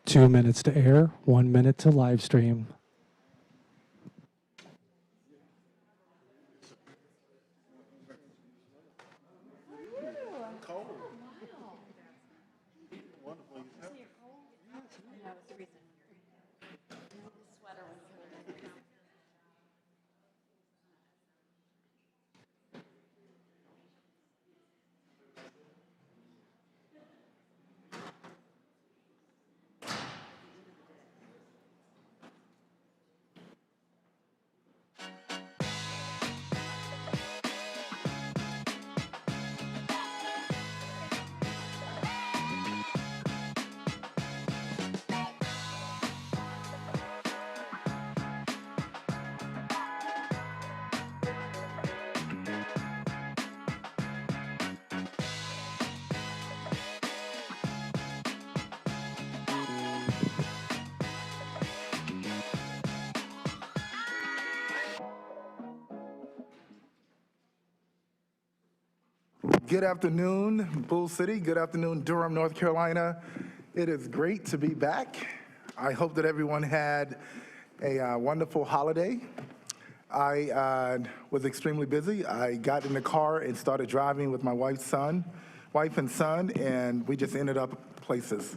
2 minutes to air, 1 minute to live stream. Good afternoon, Bull City. Good afternoon, Durham, North Carolina. It is great to be back. I hope that everyone had a wonderful holiday. I was extremely busy. I got in the car and started driving with my wife and son, and we just ended up places.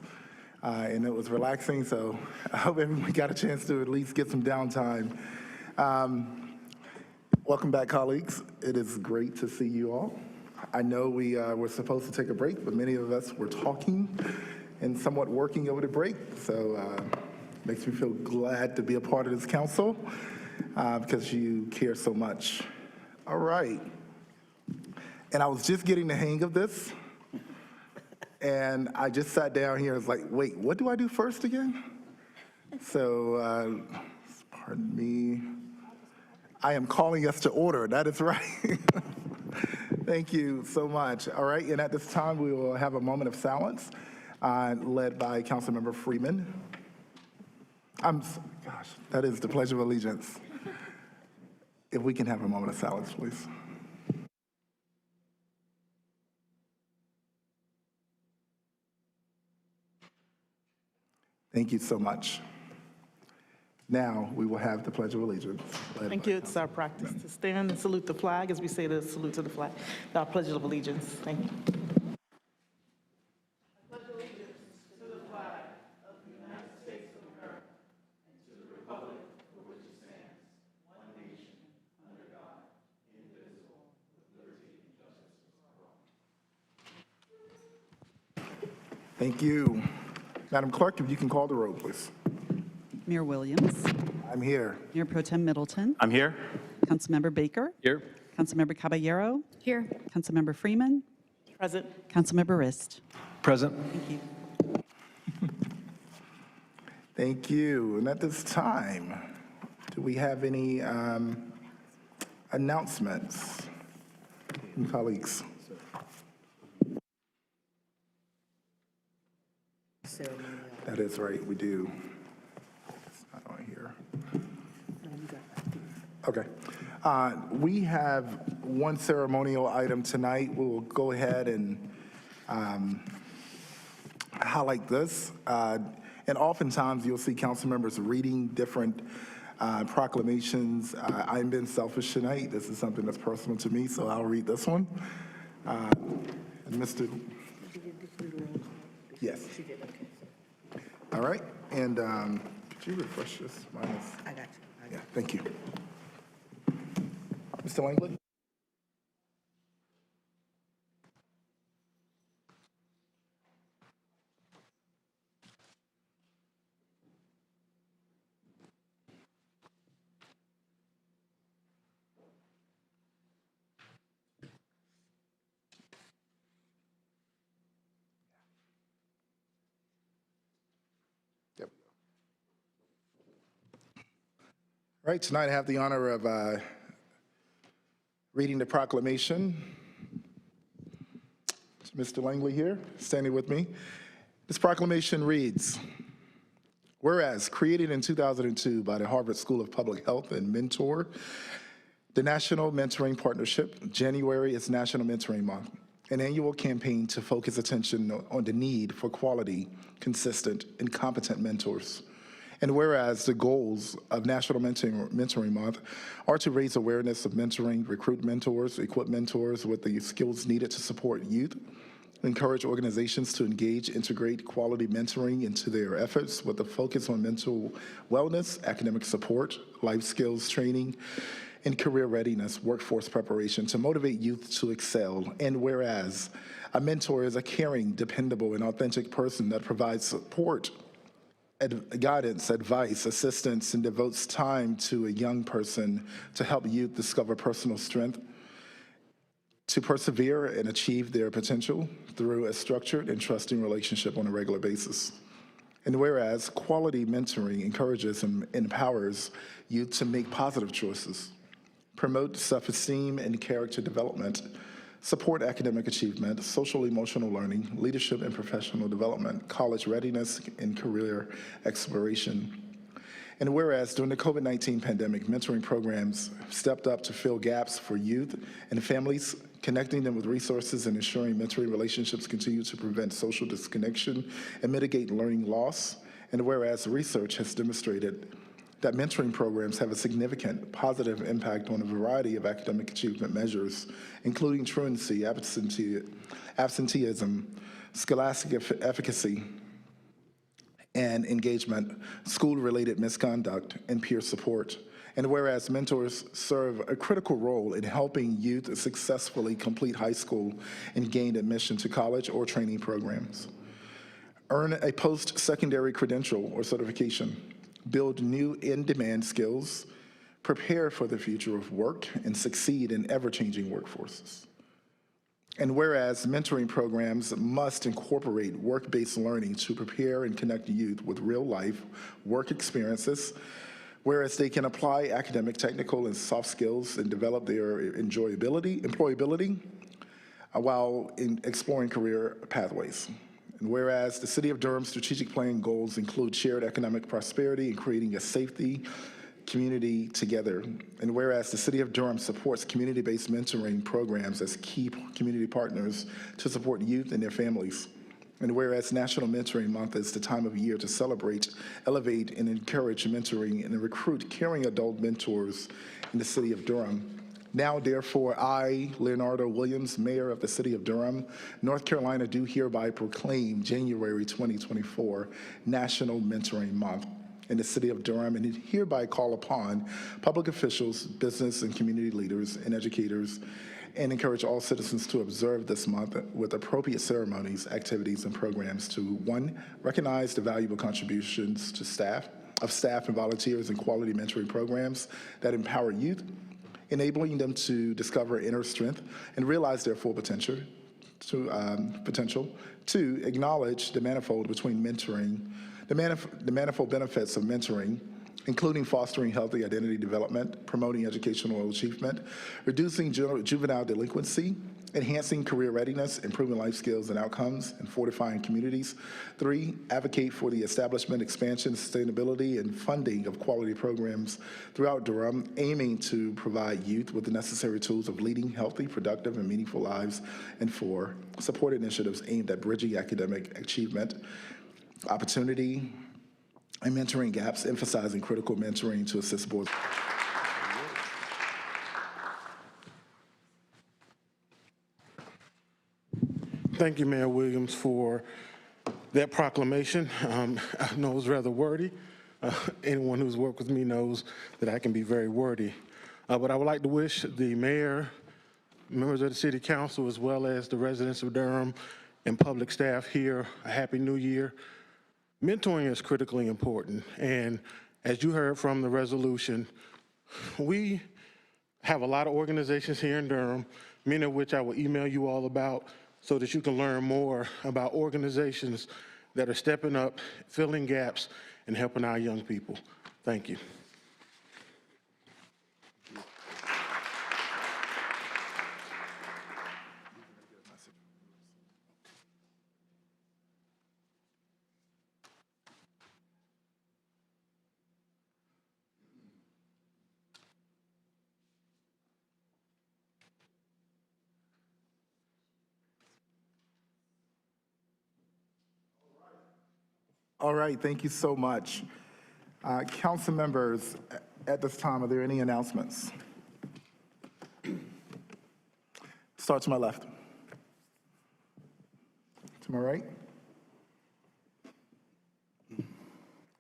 And it was relaxing, so I hope everyone got a chance to at least get some downtime. Welcome back, colleagues. It is great to see you all. I know we were supposed to take a break, but many of us were talking and somewhat working over the break, so makes me feel glad to be a part of this council because you care so much. All right. And I was just getting the hang of this, and I just sat down here and was like, wait, what do I do first again? So, pardon me. I am calling us to order. That is right. Thank you so much. All right, and at this time, we will have a moment of silence led by Councilmember Freeman. Gosh, that is the Pledge of Allegiance. If we can have a moment of silence, please. Thank you so much. Now, we will have the Pledge of Allegiance. Thank you. It's our practice to stand and salute the flag as we say the salute to the flag. Our Pledge of Allegiance. Thank you. I pledge allegiance to the flag of the United States of America and to the republic for which it stands, one nation, under God, indivisible, with liberty and justice for all. Thank you. Madam Clerk, if you can call the roll, please. Mayor Williams. I'm here. Mayor Pro Tem Middleton. I'm here. Councilmember Baker. Here. Councilmember Caballero. Here. Councilmember Freeman. Present. Councilmember Rist. Present. Thank you. Thank you. And at this time, do we have any announcements from colleagues? That is right, we do. It's not on here. Okay. We have one ceremonial item tonight. We will go ahead and highlight this. And oftentimes you'll see council members reading different proclamations. I'm being selfish tonight. This is something that's personal to me, so I'll read this one. And Mr. Yes. All right, and could you refresh this? Mine is, I got you. yeah, thank you. Mr. Langley? All right, tonight I have the honor of reading the proclamation. Mr. Langley here, standing with me. This proclamation reads, whereas created in 2002 by the Harvard School of Public Health and Mentor, the National Mentoring Partnership, January is National Mentoring Month. an annual campaign to focus attention on the need for quality, consistent, and competent mentors. And whereas the goals of National Mentoring Month are to raise awareness of mentoring, recruit mentors, equip mentors with the skills needed to support youth, encourage organizations to engage, integrate quality mentoring into their efforts with a focus on mental wellness, academic support, life skills training, and career readiness, workforce preparation to motivate youth to excel. And whereas a mentor is a caring, dependable, and authentic person that provides support, guidance, advice, assistance, and devotes time to a young person to help youth discover personal strength, to persevere and achieve their potential through a structured and trusting relationship on a regular basis. And whereas quality mentoring encourages and empowers youth to make positive choices, promote self-esteem and character development, support academic achievement, social emotional learning, leadership and professional development, college readiness, and career exploration. And whereas during the COVID-19 pandemic, mentoring programs stepped up to fill gaps for youth and families, connecting them with resources and ensuring mentoring relationships continue to prevent social disconnection and mitigate learning loss. And whereas research has demonstrated that mentoring programs have a significant positive impact on a variety of academic achievement measures, including truancy, absenteeism, scholastic efficacy, and engagement, school-related misconduct, and peer support. And whereas mentors serve a critical role in helping youth successfully complete high school and gain admission to college or training programs, earn a post-secondary credential or certification, build new in-demand skills, prepare for the future of work, and succeed in ever-changing workforces. And whereas mentoring programs must incorporate work-based learning to prepare and connect youth with real-life work experiences, whereas they can apply academic, technical, and soft skills and develop their employability while exploring career pathways. And whereas the City of Durham's strategic plan goals include shared economic prosperity and creating a safety community together. And whereas the City of Durham supports community-based mentoring programs as key community partners to support youth and their families. And whereas National Mentoring Month is the time of year to celebrate, elevate, and encourage mentoring and recruit caring adult mentors in the City of Durham. Now, therefore, I, Leonardo Williams, Mayor of the City of Durham, North Carolina, do hereby proclaim January 2024 National Mentoring Month in the City of Durham, and hereby call upon public officials, business and community leaders, and educators, and encourage all citizens to observe this month with appropriate ceremonies, activities, and programs to, 1, recognize the valuable contributions to staff and volunteers in quality mentoring programs that empower youth, enabling them to discover inner strength and realize their full potential. 2, acknowledge the manifold benefits of mentoring, including fostering healthy identity development, promoting educational achievement, reducing juvenile delinquency, enhancing career readiness, improving life skills and outcomes, and fortifying communities. 3, advocate for the establishment, expansion, sustainability, and funding of quality programs throughout Durham, aiming to provide youth with the necessary tools of leading healthy, productive, and meaningful lives. And 4, support initiatives aimed at bridging academic achievement, opportunity, and mentoring gaps, emphasizing critical mentoring to assist boards. Thank you, Mayor Williams, for that proclamation. I know it was rather wordy. Anyone who's worked with me knows that I can be very wordy. But I would like to wish the mayor, members of the city council, as well as the residents of Durham and public staff here, a happy new year. Mentoring is critically important, and as you heard from the resolution, we have a lot of organizations here in Durham, many of which I will email you all about so that you can learn more about organizations that are stepping up, filling gaps, and helping our young people. Thank you. All right, thank you so much. Council members, at this time, are there any announcements? Start to my left. To my right.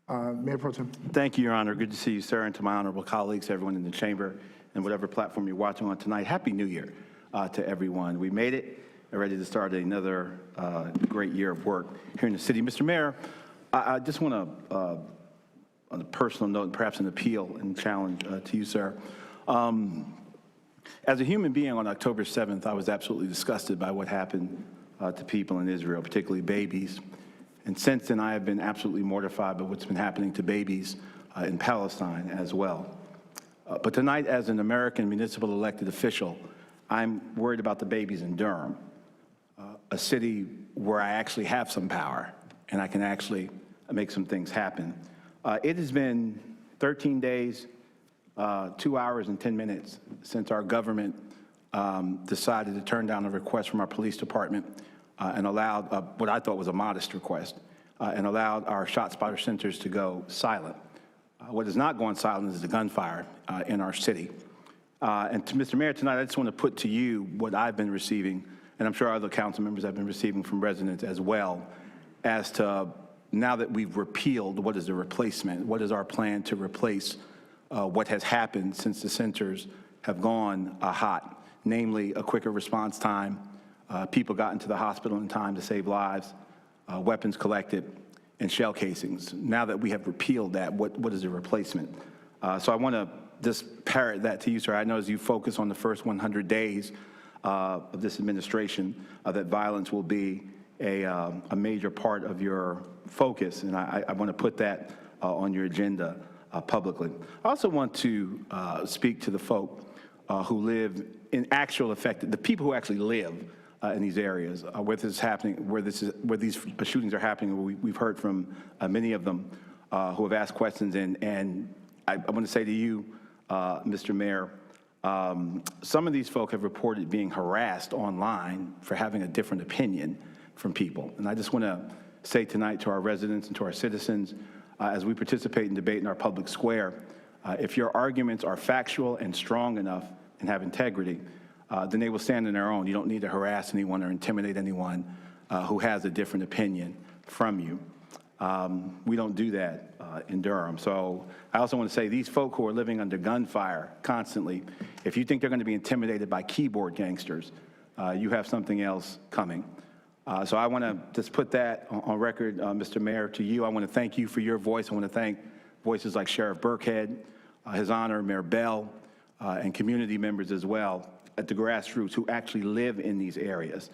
Mayor Pro Tem. Thank you, Your Honor. Good to see you, sir, and to my honorable colleagues, everyone in the chamber, and whatever platform you're watching on tonight. Happy New Year to everyone. We made it. We're ready to start another great year of work here in the city. Mr. Mayor, I just want to, on a personal note, and perhaps an appeal and challenge to you, sir. As a human being on October 7th, I was absolutely disgusted by what happened to people in Israel, particularly babies. And since then, I have been absolutely mortified by what's been happening to babies in Palestine as well. But tonight, as an American municipal elected official, I'm worried about the babies in Durham, a city where I actually have some power and I can actually make some things happen. It has been 13 days, 2 hours and 10 minutes since our government decided to turn down a request from our police department and allowed what I thought was a modest request and allowed our ShotSpotter centers to go silent. What is not going silent is the gunfire in our city. And to Mr. Mayor, tonight I just want to put to you what I've been receiving, and I'm sure other council members have been receiving from residents as well, as to now that we've repealed, what is the replacement? What is our plan to replace what has happened since the centers have gone hot, namely a quicker response time, people got into the hospital in time to save lives, weapons collected, and shell casings. Now that we have repealed that, what is the replacement? So I want to just parrot that to you, sir. I know as you focus on the first 100 days of this administration, that violence will be a major part of your focus, and I want to put that on your agenda publicly. I also want to speak to the folk who live in actual effect, the people who actually live in these areas, where this is happening, where these shootings are happening. We've heard from many of them who have asked questions, and I want to say to you, Mr. Mayor, some of these folk have reported being harassed online for having a different opinion from people. And I just want to say tonight to our residents and to our citizens, as we participate in debate in our public square, if your arguments are factual and strong enough and have integrity, then they will stand on their own. You don't need to harass anyone or intimidate anyone who has a different opinion from you. We don't do that in Durham. So I also want to say these folk who are living under gunfire constantly, if you think they're going to be intimidated by keyboard gangsters, you have something else coming. So I want to just put that on record, Mr. Mayor, to you. I want to thank you for your voice. I want to thank voices like Sheriff Burkhead, His Honor, Mayor Bell, and community members as well at the grassroots who actually live in these areas,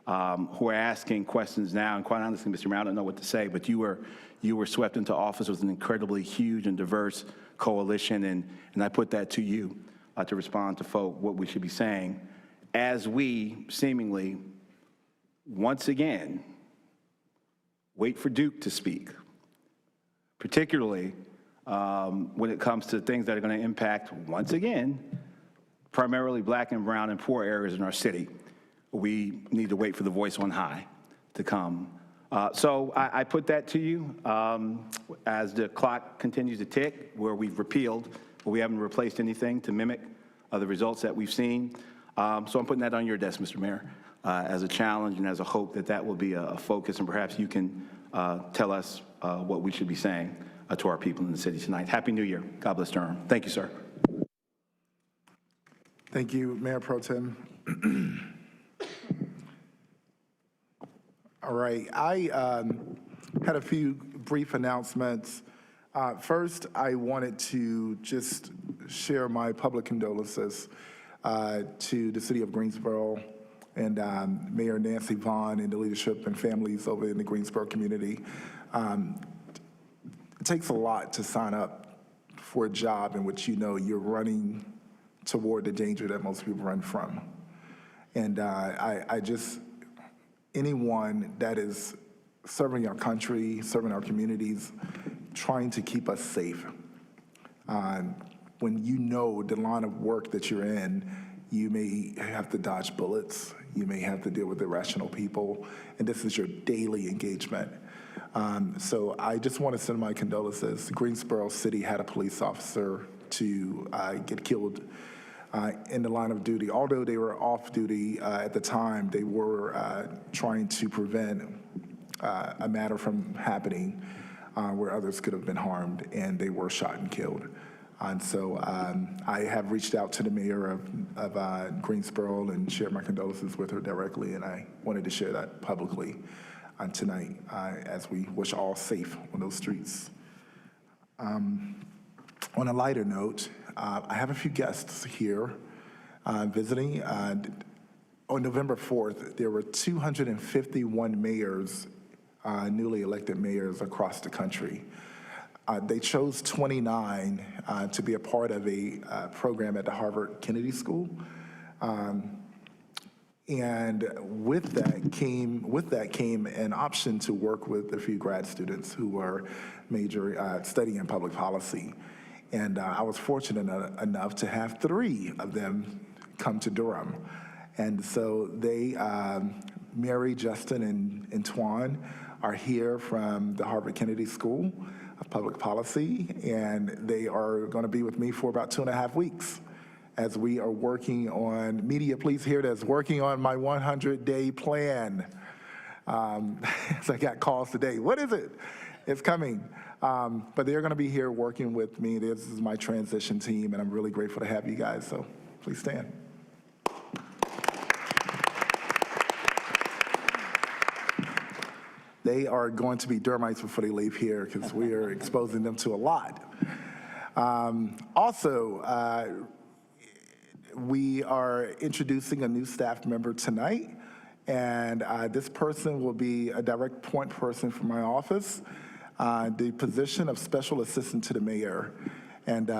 who are asking questions now. And quite honestly, Mr. Mayor, I don't know what to say, but you were swept into office with an incredibly huge and diverse coalition, and I put that to you to respond to folk what we should be saying as we seemingly once again wait for Duke to speak, particularly when it comes to things that are going to impact, once again, primarily black and brown and poor areas in our city. We need to wait for the voice on high to come. So I put that to you as the clock continues to tick, where we've repealed, but we haven't replaced anything to mimic the results that we've seen. So I'm putting that on your desk, Mr. Mayor, as a challenge and as a hope that that will be a focus, and perhaps you can tell us what we should be saying to our people in the city tonight. Happy New Year. God bless Durham. Thank you, sir. Thank you, Mayor Pro Tem. All right, I had a few brief announcements. First, I wanted to just share my public condolences to the city of Greensboro and Mayor Nancy Vaughn and the leadership and families over in the Greensboro community. It takes a lot to sign up for a job in which you know you're running toward the danger that most people run from. And I just, anyone that is serving our country, serving our communities, trying to keep us safe, when you know the line of work that you're in, you may have to dodge bullets, you may have to deal with irrational people, and this is your daily engagement. So I just want to send my condolences. Greensboro City had a police officer to get killed in the line of duty. Although they were off duty at the time, they were trying to prevent a matter from happening where others could have been harmed, and they were shot and killed. And so I have reached out to the mayor of Greensboro and shared my condolences with her directly, and I wanted to share that publicly tonight as we wish all safe on those streets. On a lighter note, I have a few guests here visiting. On November 4th, there were 251 mayors, newly elected mayors across the country. They chose 29 to be a part of a program at the Harvard Kennedy School. And with that came an option to work with a few grad students who were studying in public policy. And I was fortunate enough to have 3 of them come to Durham. And so they, Mary, Justin, and Twan, are here from the Harvard Kennedy School of Public Policy, and they are going to be with me for about 2.5 weeks as we are working on, media please hear this, working on my 100-day plan. So I got calls today, what is it? It's coming. But they're going to be here working with me. This is my transition team, and I'm really grateful to have you guys, so please stand. They are going to be Durhamites before they leave here because we are exposing them to a lot. Also, we are introducing a new staff member tonight, and this person will be a direct point person from my office, the position of Special Assistant to the Mayor. And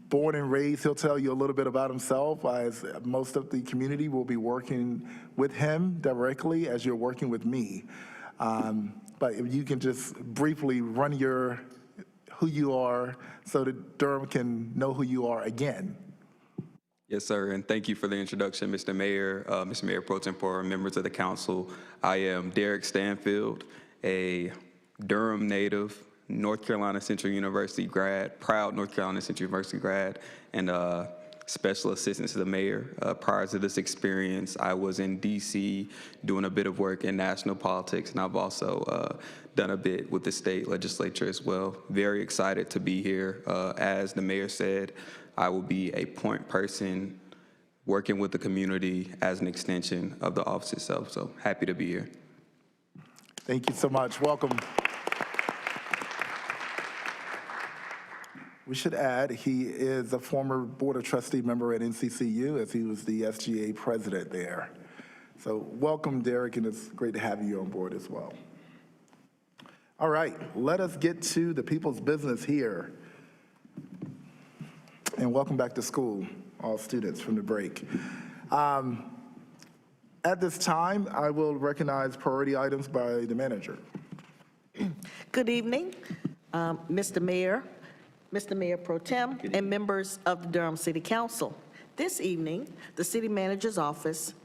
born and raised, he'll tell you a little bit about himself, as most of the community will be working with him directly as you're working with me. But if you can just briefly run who you are so that Durham can know who you are again. Yes, sir, and thank you for the introduction, Mr. Mayor, Mr. Mayor Pro Tempore, members of the council. I am Derek Stanfield, a Durham native, North Carolina Central University grad, proud North Carolina Central University grad, and special assistant to the mayor. Prior to this experience, I was in DC doing a bit of work in national politics, and I've also done a bit with the state legislature as well. Very excited to be here. As the mayor said, I will be a point person working with the community as an extension of the office itself, so happy to be here. Thank you so much. Welcome. We should add, he is a former Board of Trustee member at NCCU, as he was the SGA president there. So welcome, Derek, and it's great to have you on board as well. All right, let us get to the people's business here. And welcome back to school, all students from the break. At this time, I will recognize priority items by the manager. Good evening, Mr. Mayor, Mr. Mayor Pro Tem, and members of the Durham City Council. This evening, the City Manager's Office,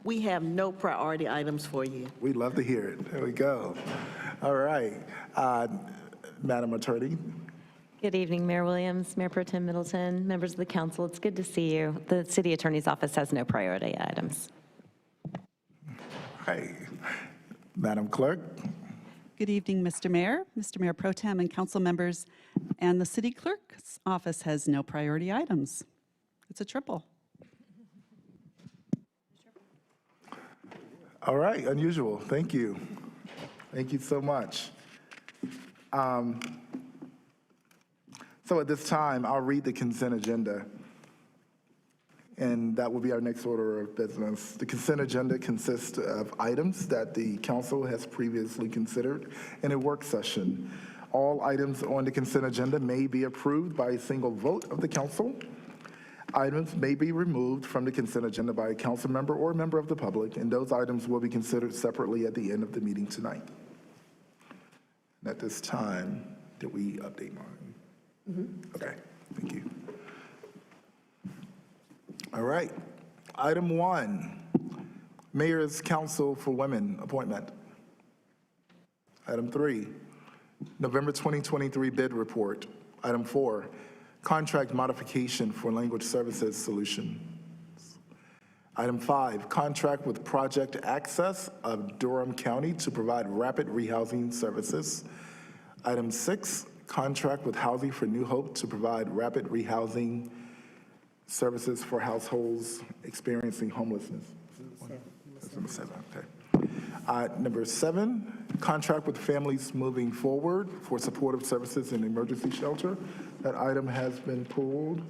we have no priority items for you. We'd love to hear it. There we go. All right. Madam Attorney. Good evening, Mayor Williams, Mayor Pro Tem Middleton, members of the council. It's good to see you. The City Attorney's Office has no priority items. Hi. Madam Clerk. Good evening, Mr. Mayor, Mr. Mayor Pro Tem, and council members. And the City Clerk's office has no priority items. It's a triple. All right, unusual. Thank you. Thank you so much. So at this time, I'll read the consent agenda, and that will be our next order of business. The consent agenda consists of items that the council has previously considered in a work session. All items on the consent agenda may be approved by a single vote of the council. Items may be removed from the consent agenda by a council member or a member of the public, and those items will be considered separately at the end of the meeting tonight. And at this time, did we update mine? Okay, thank you. All right, item 1, Mayor's Council for Women appointment. Item 3, November 2023 bid report. Item 4, contract modification for language services solution. Item 5, contract with Project Access of Durham County to provide rapid rehousing services. Item 6, contract with Housing for New Hope to provide rapid rehousing services for households experiencing homelessness. That's number 7, okay. Number 7, contract with Families Moving Forward for supportive services in emergency shelter. That item has been pulled.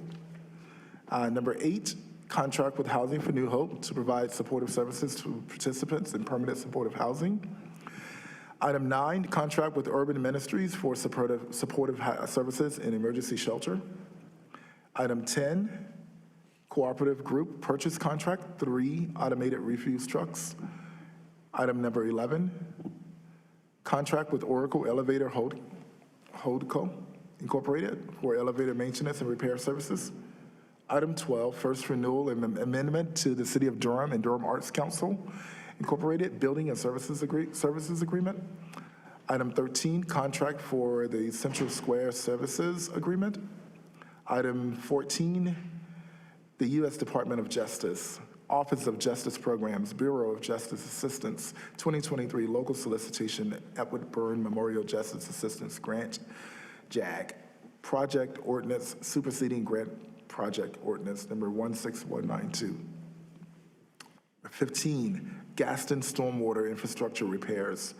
Number 8, contract with Housing for New Hope to provide supportive services to participants in permanent supportive housing. Item 9, contract with Urban Ministries for supportive services in emergency shelter. Item 10, cooperative group purchase contract, 3 automated refuse trucks. Item number 11, contract with Oracle Elevator Holdco Incorporated for elevator maintenance and repair services. Item 12, first renewal and amendment to the City of Durham and Durham Arts Council Incorporated Building and Services Agreement. Item 13, contract for the Central Square Services Agreement. Item 14, the U.S. Department of Justice, Office of Justice Programs, Bureau of Justice Assistance, 2023 Local Solicitation, Edward Byrne Memorial Justice Assistance Grant, JAG, Project Ordinance Superseding Grant Project Ordinance number 16192. 15, Gaston Stormwater Infrastructure Repairs.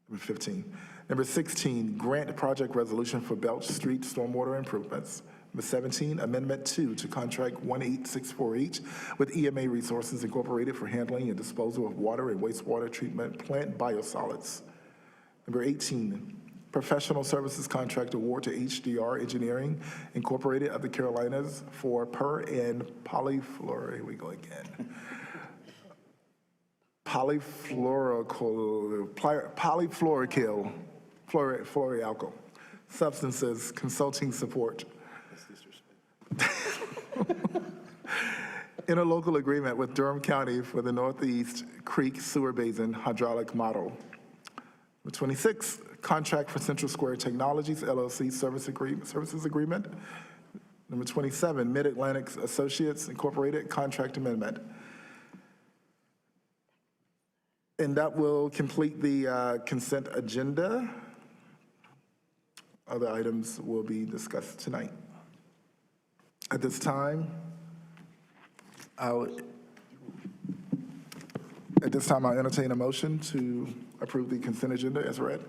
Number 15. Number 16, Grant Project Resolution for Belch Street Stormwater Improvements. Number 17, Amendment 2 to Contract 18648 with EMA Resources Incorporated for handling and disposal of water and wastewater treatment plant biosolids. Number 18, Professional Services Contract Award to HDR Engineering Incorporated of the Carolinas for per and polyfluoride, here we go again. Polyfluoroalkyl, fluoroalkyl substances consulting support. Interlocal agreement with Durham County for the Northeast Creek Sewer Basin hydraulic model. Number 26, contract for Central Square Technologies LLC services agreement. Number 27, Mid-Atlantic Associates Incorporated contract amendment. And that will complete the consent agenda. Other items will be discussed tonight. At this time, I'll entertain a motion to approve the consent agenda as read.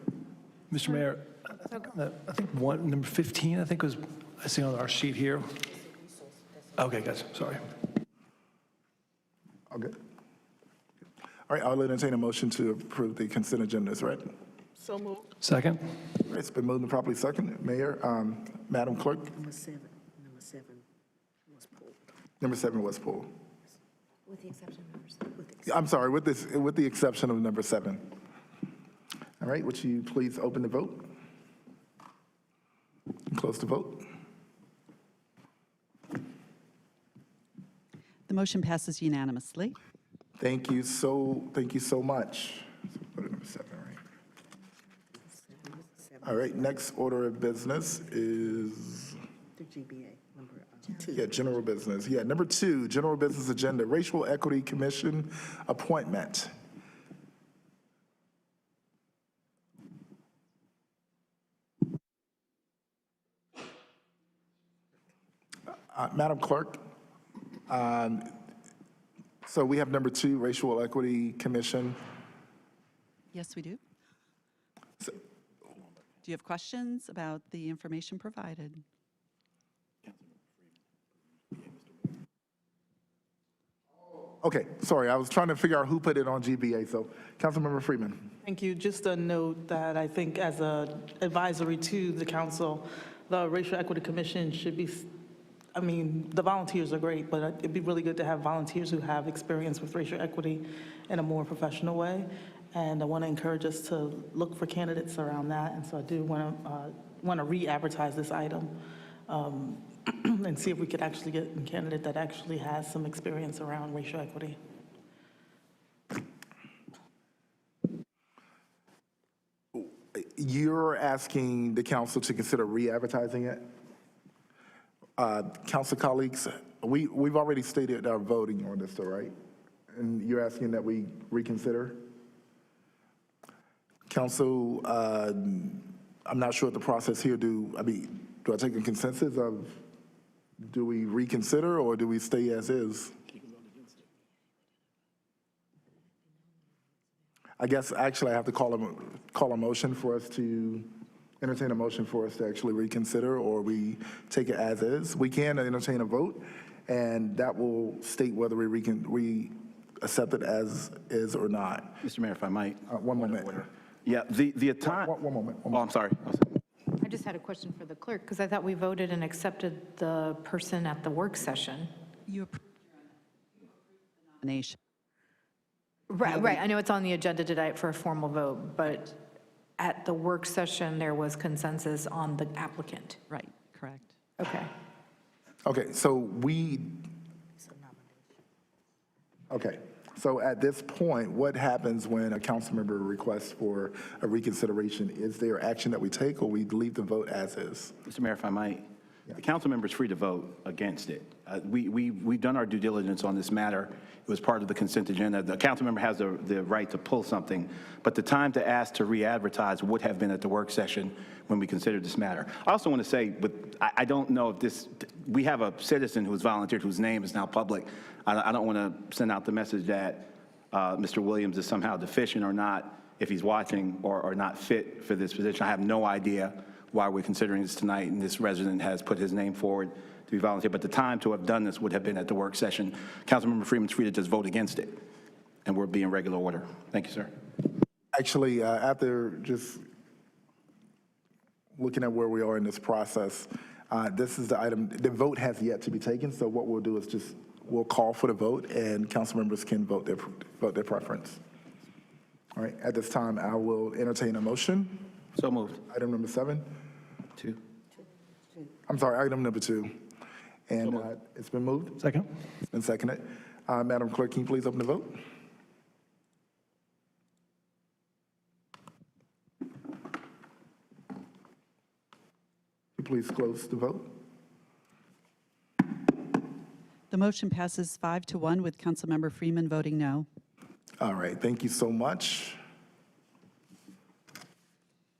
Mr. Mayor, I think number 15, I think was, I see on our sheet here. Okay, guys, sorry. All good? All right, I'll entertain a motion to approve the consent agenda as read. So moved. Second? All right, it's been moved and properly seconded. Mayor, Madam Clerk, Number 7 was pulled. number 7 was pulled. With the exception of number 7. I'm sorry, with the exception of number 7. All right, would you please open the vote? Close the vote. The motion passes unanimously. Thank you so much. Go to number 7, right? All right, next order of business is, The GBA, number 2. yeah, general business. Yeah, number 2, general business agenda, Racial Equity Commission appointment. Madam Clerk, so we have number 2, Racial Equity Commission. Yes, we do. So- Do you have questions about the information provided? Okay, sorry, I was trying to figure out who put it on GBA, so Councilmember Freeman. Thank you. Just a note that I think as a advisory to the council, the Racial Equity Commission should be, I mean, the volunteers are great, but it'd be really good to have volunteers who have experience with racial equity in a more professional way. And I want to encourage us to look for candidates around that. And so I do want to re-advertise this item and see if we could actually get a candidate that actually has some experience around racial equity. You're asking the council to consider re-advertising it? Council colleagues, we've already stated our voting on this, though, right? And you're asking that we reconsider? Council, I'm not sure what the process here do I take a consensus of, do we reconsider or do we stay as is? I guess actually I have to call a motion for us to, entertain a motion for us to actually reconsider, or we take it as is. We can entertain a vote, and that will state whether we accept it as is or not. Mr. Mayor, if I might. One moment. Yeah, the time. One moment. Oh, I'm sorry. I just had a question for the clerk, because I thought we voted and accepted the person at the work session. You approve the nomination. Right, I know it's on the agenda tonight for a formal vote, but at the work session, there was consensus on the applicant. Right, correct. Okay. Okay, so so at this point, what happens when a council member requests for a reconsideration? Is there action that we take, or we leave the vote as is? Mr. Mayor, if I might, the council member is free to vote against it. We've done our due diligence on this matter. It was part of the consent agenda. The council member has the right to pull something, but the time to ask to re-advertise would have been at the work session when we considered this matter. I also want to say, I don't know if this, we have a citizen who's volunteered whose name is now public. I don't want to send out the message that Mr. Williams is somehow deficient or not, if he's watching, or not fit for this position. I have no idea why we're considering this tonight, and this resident has put his name forward to be volunteer, but the time to have done this would have been at the work session. Councilmember Freeman's free to just vote against it, and we'll be in regular order. Thank you, sir. Actually, after just looking at where we are in this process, this is the item, the vote has yet to be taken, so what we'll do is we'll call for the vote, and council members can vote their preference. All right, at this time, I will entertain a motion. So moved. Item number 7. 2. I'm sorry, item number 2. And it's been moved? Second? It's been seconded. Madam Clerk, can you please open the vote? Can you please close the vote? The motion passes 5-1 with Councilmember Freeman voting no. All right, thank you so much.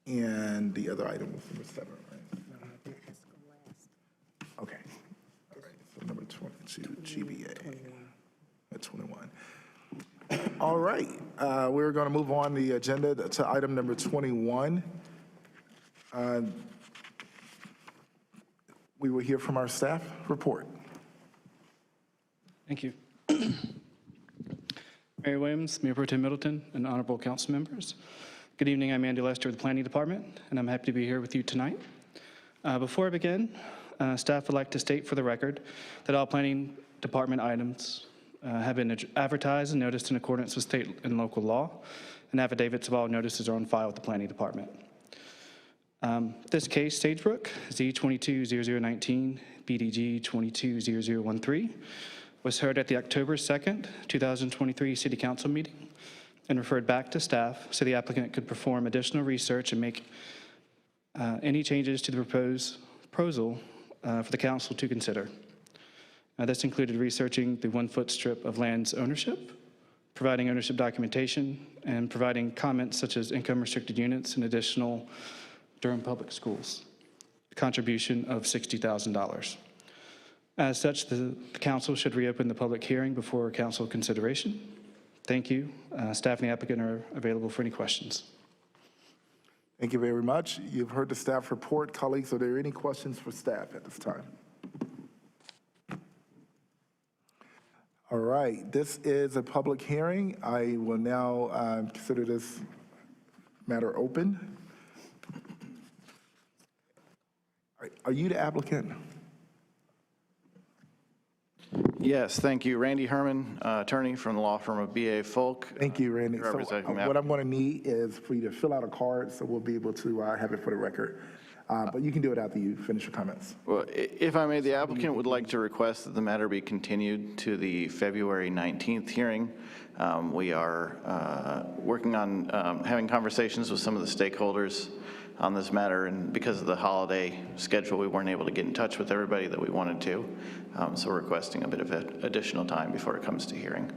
And the other item was number 7, right? Okay. All right, so number 22, GBA. At 21. All right, we're going to move on the agenda to item number 21. We will hear from our staff report. Thank you. Mayor Williams, Mayor Pro Tem Middleton, and honorable council members. Good evening, I'm Andy Lester with the Planning Department, and I'm happy to be here with you tonight. Before I begin, staff would like to state for the record that all Planning Department items have been advertised and noticed in accordance with state and local law, and affidavits of all notices are on file with the Planning Department. This case, Sagebrook, Z220019, BDG 220013, was heard at the October 2nd, 2023 City Council meeting and referred back to staff so the applicant could perform additional research and make any changes to the proposal for the council to consider. This included researching the 1-foot strip of land's ownership, providing ownership documentation, and providing comments such as income restricted units and additional Durham public schools, a contribution of $60,000. As such, the council should reopen the public hearing before council consideration. Thank you. Staff and the applicant are available for any questions. Thank you very much. You've heard the staff report. Colleagues, are there any questions for staff at this time? All right, this is a public hearing. I will now consider this matter open. Are you the applicant? Yes, thank you. Randy Herman, attorney from the law firm of B.A. Folk. Thank you, Randy. So Representing what I'm going to need is for you to fill out a card so we'll be able to have it for the record. But you can do it after you finish your comments. Well, if I may, the applicant would like to request that the matter be continued to the February 19th hearing. We are working on having conversations with some of the stakeholders on this matter, and because of the holiday schedule, we weren't able to get in touch with everybody that we wanted to. So we're requesting a bit of additional time before it comes to hearing.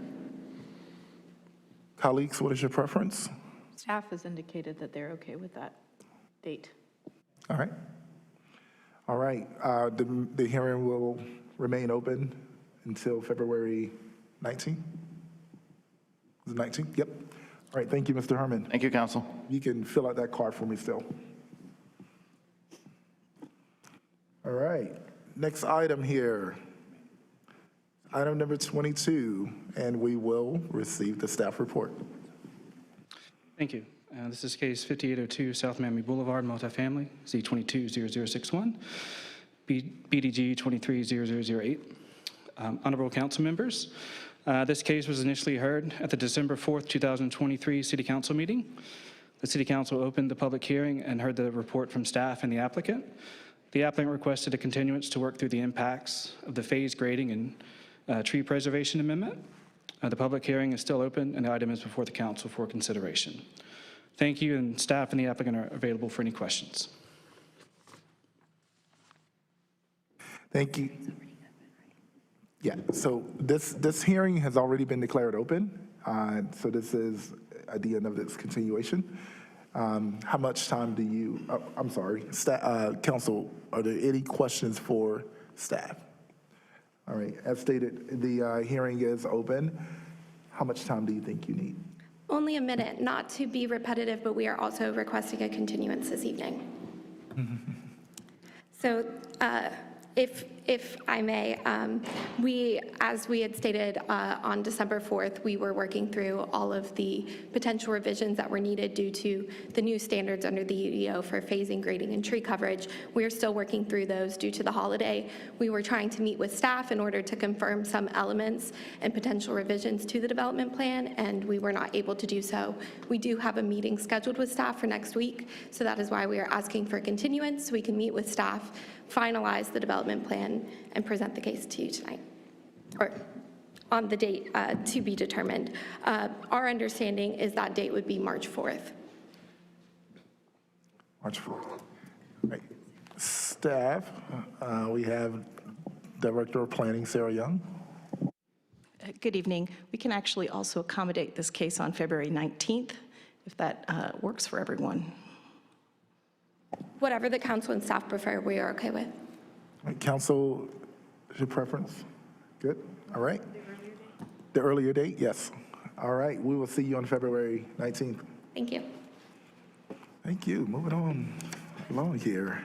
Colleagues, what is your preference? Staff has indicated that they're okay with that date. All right. All right. The hearing will remain open until February 19th? Is it 19th? Yep. All right. Thank you, Mr. Herman. Thank you, Council. You can fill out that card for me still. All right. Next item here. Item number 22, and we will receive the staff report. Thank you. This is case 5802 South Miami Boulevard, Multifamily, Z220061, BDG 230008. Honorable council members, this case was initially heard at the December 4th, 2023 City Council meeting. The City Council opened the public hearing and heard the report from staff and the applicant. The applicant requested a continuance to work through the impacts of the phase grading and tree preservation amendment. The public hearing is still open, and the item is before the council for consideration. Thank you, and staff and the applicant are available for any questions. Thank you. Yeah, so this hearing has already been declared open. So this is at the end of its continuation. How much time do you, I'm sorry, council, are there any questions for staff? All right, as stated, the hearing is open. How much time do you think you need? Only a minute, not to be repetitive, but we are also requesting a continuance this evening. So if I may, as we had stated on December 4th, we were working through all of the potential revisions that were needed due to the new standards under the UDO for phasing, grading, and tree coverage. We are still working through those due to the holiday. We were trying to meet with staff in order to confirm some elements and potential revisions to the development plan, and we were not able to do so. We do have a meeting scheduled with staff for next week, so that is why we are asking for continuance, so we can meet with staff, finalize the development plan, and present the case to you tonight, or on the date to be determined. Our understanding is that date would be March 4th. March 4th. Right. Staff, we have Director of Planning, Sarah Young. Good evening. We can actually also accommodate this case on February 19th, if that works for everyone. Whatever the council and staff prefer, we are okay with. Right, council, is your preference? Good, all right. The earlier date, yes. All right, we will see you on February 19th. Thank you. Thank you, moving on along here.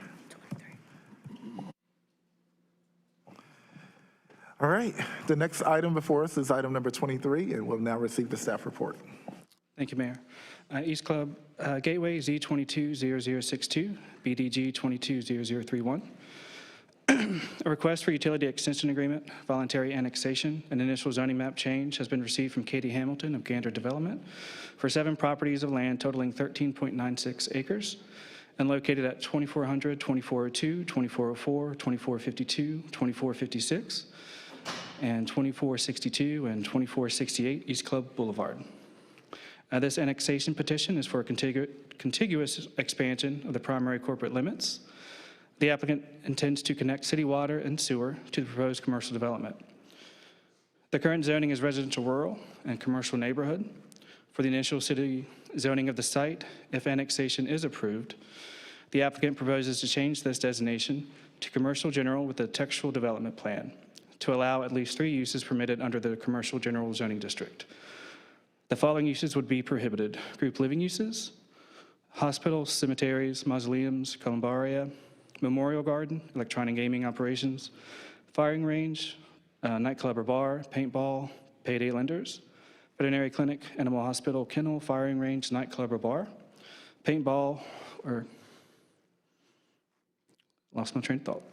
All right, the next item before us is item number 23, and we'll now receive the staff report. Thank you, Mayor. East Club Gateway, Z220062, BDG 220031. A request for utility extension agreement, voluntary annexation, and initial zoning map change has been received from Katie Hamilton of Gander Development for 7 properties of land totaling 13.96 acres and located at 2400, 2402, 2404, 2452, 2456, and 2462 and 2468 East Club Boulevard. This annexation petition is for a contiguous expansion of the primary corporate limits. The applicant intends to connect city water and sewer to the proposed commercial development. The current zoning is residential rural and commercial neighborhood. For the initial city zoning of the site, if annexation is approved, the applicant proposes to change this designation to commercial general with a textual development plan to allow at least 3 uses permitted under the commercial general zoning district. The following uses would be prohibited: group living uses, hospitals, cemeteries, mausoleums, columbaria, memorial garden, electronic gaming operations, firing range, nightclub or bar, paintball, payday lenders, veterinary clinic, animal hospital, kennel, firing range, nightclub or bar, paintball, or lost my train of thought,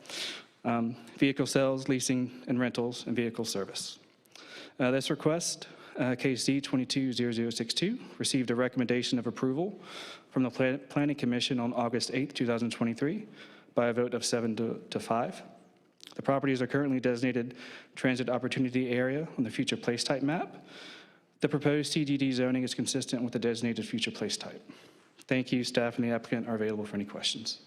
vehicle sales, leasing and rentals, and vehicle service. This request case Z220062, received a recommendation of approval from the Planning Commission on August 8, 2023, by a vote of 7-5. The properties are currently designated Transit Opportunity Area on the future place type map. The proposed TDD zoning is consistent with the designated future place type. Thank you. Staff and the applicant are available for any questions.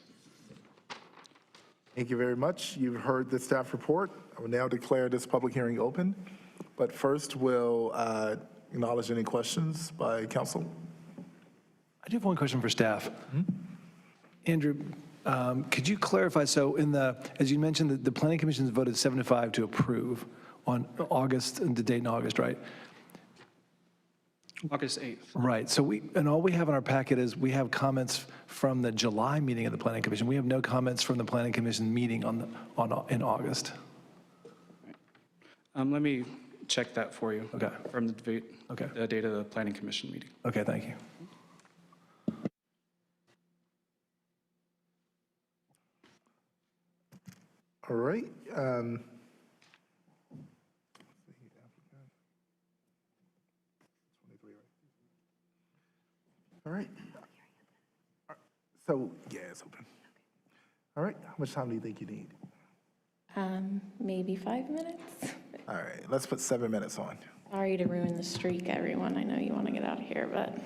Thank you very much. You've heard the staff report. I will now declare this public hearing open. But first, we'll acknowledge any questions by council. I do have one question for staff. Andrew, could you clarify, so as you mentioned, the Planning Commission voted 7-5 to approve on August, the date in August, right? August 8th. Right, so all we have in our packet is we have comments from the July meeting of the Planning Commission. We have no comments from the Planning Commission meeting in August. Let me check that for you. Okay. From the date of the Planning Commission meeting. Okay, thank you. All right. All right. So, yeah, it's open. All right, how much time do you think you need? Maybe 5 minutes. All right, let's put 7 minutes on. Sorry to ruin the streak, everyone. I know you want to get out of here, but.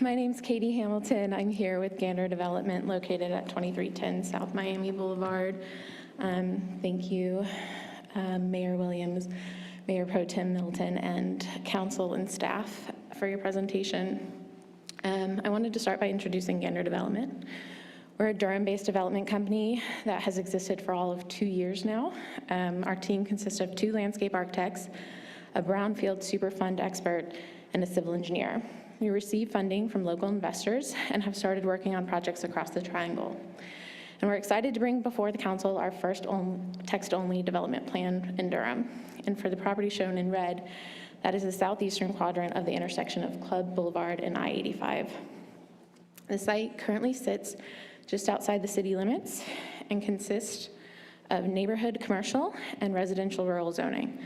My name's Katie Hamilton. I'm here with Gander Development located at 2310 South Miami Boulevard. Thank you, Mayor Williams, Mayor Pro Tem Middleton, and council and staff for your presentation. I wanted to start by introducing Gander Development. We're a Durham-based development company that has existed for all of 2 years now. Our team consists of 2 landscape architects, a brownfield superfund expert, and a civil engineer. We receive funding from local investors and have started working on projects across the Triangle. And we're excited to bring before the council our first text-only development plan in Durham. And for the property shown in red, that is the southeastern quadrant of the intersection of Club Boulevard and I-85. The site currently sits just outside the city limits and consists of neighborhood commercial and residential rural zoning.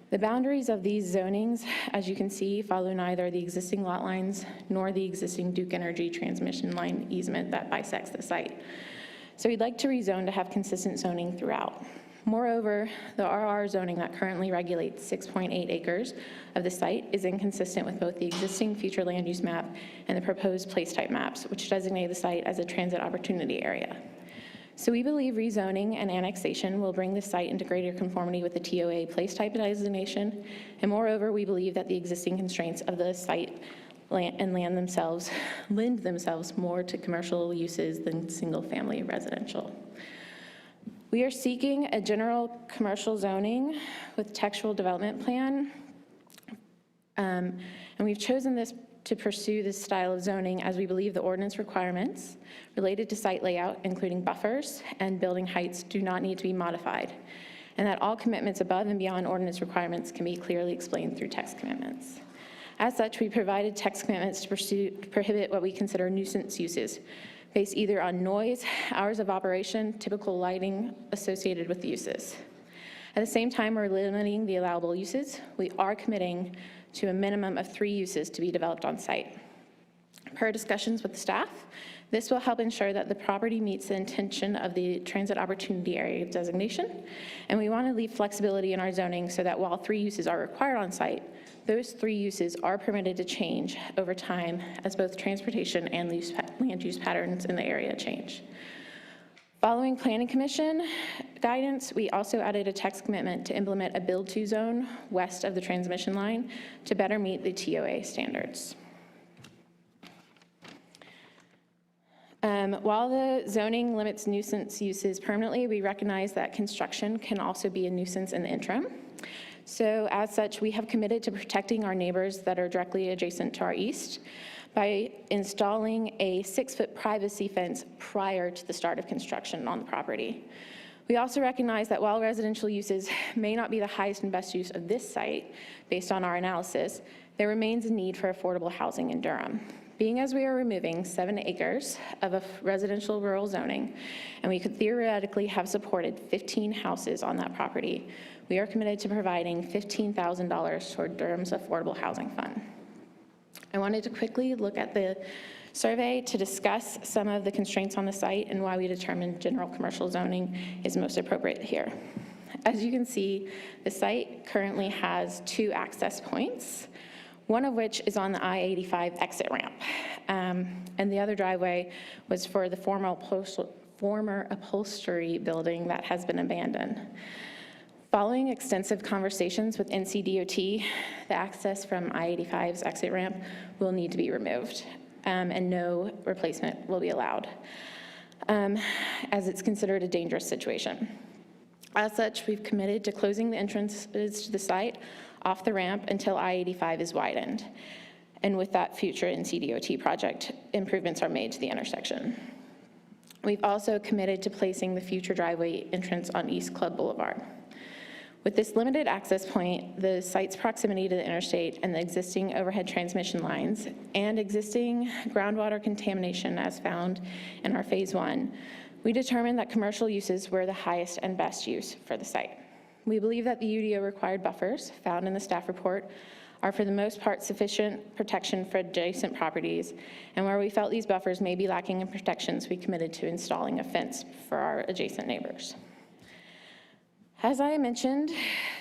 The boundaries of these zonings, as you can see, follow neither the existing lot lines nor the existing Duke Energy transmission line easement that bisects the site. So we'd like to rezone to have consistent zoning throughout. Moreover, the RR zoning that currently regulates 6.8 acres of the site is inconsistent with both the existing future land use map and the proposed place type maps, which designate the site as a transit opportunity area. So we believe rezoning and annexation will bring the site into greater conformity with the TOA place type designation. And moreover, we believe that the existing constraints of the site and land themselves lend themselves more to commercial uses than single family residential. We are seeking a general commercial zoning with textual development plan. And we've chosen this to pursue this style of zoning as we believe the ordinance requirements related to site layout, including buffers and building heights, do not need to be modified, and that all commitments above and beyond ordinance requirements can be clearly explained through text commitments. As such, we provided text commitments to prohibit what we consider nuisance uses, based either on noise, hours of operation, typical lighting associated with the uses. At the same time, we're limiting the allowable uses. We are committing to a minimum of 3 uses to be developed on site. Per discussions with the staff, this will help ensure that the property meets the intention of the transit opportunity area designation, and we want to leave flexibility in our zoning so that while 3 uses are required on site, those 3 uses are permitted to change over time as both transportation and land use patterns in the area change. Following Planning Commission guidance, we also added a text commitment to implement a build-to zone west of the transmission line to better meet the TOA standards. While the zoning limits nuisance uses permanently, we recognize that construction can also be a nuisance in the interim. So as such, we have committed to protecting our neighbors that are directly adjacent to our east by installing a 6-foot privacy fence prior to the start of construction on the property. We also recognize that while residential uses may not be the highest and best use of this site, based on our analysis, there remains a need for affordable housing in Durham. being as we are removing 7 acres of a residential rural zoning, and we could theoretically have supported 15 houses on that property, we are committed to providing $15,000 toward Durham's Affordable Housing Fund. I wanted to quickly look at the survey to discuss some of the constraints on the site and why we determined general commercial zoning is most appropriate here. As you can see, the site currently has 2 access points, one of which is on the I-85 exit ramp. And the other driveway was for the former upholstery building that has been abandoned. Following extensive conversations with NCDOT, the access from I-85's exit ramp will need to be removed, and no replacement will be allowed, as it's considered a dangerous situation. As such, we've committed to closing the entrances to the site off the ramp until I-85 is widened. And with that future NCDOT project, improvements are made to the intersection. We've also committed to placing the future driveway entrance on East Club Boulevard. With this limited access point, the site's proximity to the interstate and the existing overhead transmission lines and existing groundwater contamination as found in our phase 1, we determined that commercial uses were the highest and best use for the site. We believe that the UDO required buffers found in the staff report are for the most part sufficient protection for adjacent properties, and where we felt these buffers may be lacking in protections, we committed to installing a fence for our adjacent neighbors. As I mentioned,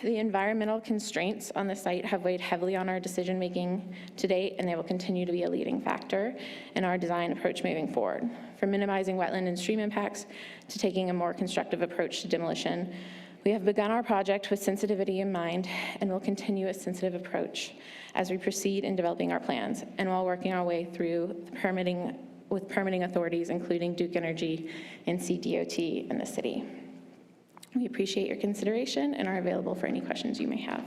the environmental constraints on the site have weighed heavily on our decision-making to date, and they will continue to be a leading factor in our design approach moving forward. From minimizing wetland and stream impacts to taking a more constructive approach to demolition, we have begun our project with sensitivity in mind and will continue a sensitive approach as we proceed in developing our plans and while working our way through permitting with permitting authorities, including Duke Energy and CDOT in the city. We appreciate your consideration and are available for any questions you may have.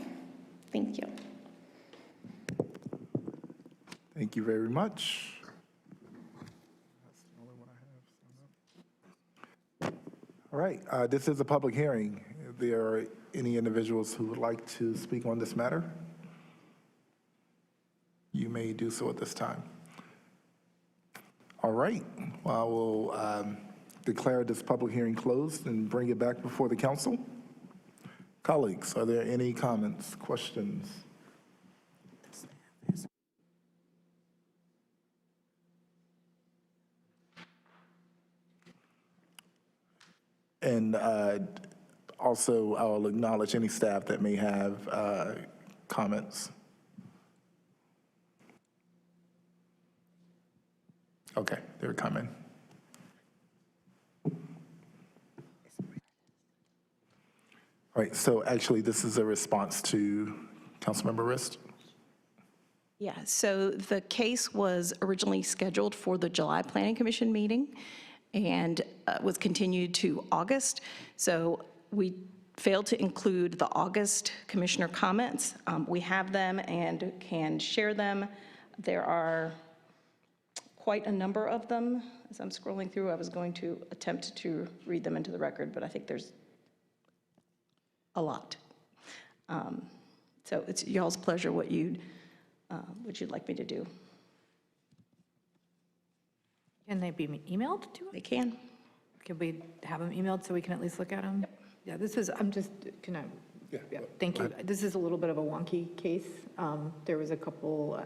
Thank you. Thank you very much. All right, this is a public hearing. If there are any individuals who would like to speak on this matter, you may do so at this time. All right, well, I will declare this public hearing closed and bring it back before the council. Colleagues, are there any comments, questions? And also, I'll acknowledge any staff that may have comments. Okay, they're coming. All right, so actually, this is a response to Councilmember Rist. Yeah, so the case was originally scheduled for the July Planning Commission meeting and was continued to August. So we failed to include the August commissioner comments. We have them and can share them. There are quite a number of them. As I'm scrolling through, I was going to attempt to read them into the record, but I think there's a lot. So it's y'all's pleasure what you'd like me to do. Can they be emailed to us? They can. Could we have them emailed so we can at least look at them? Yep. Yeah, this is, I'm just, can I? Yeah, thank you. This is a little bit of a wonky case. There was a couple,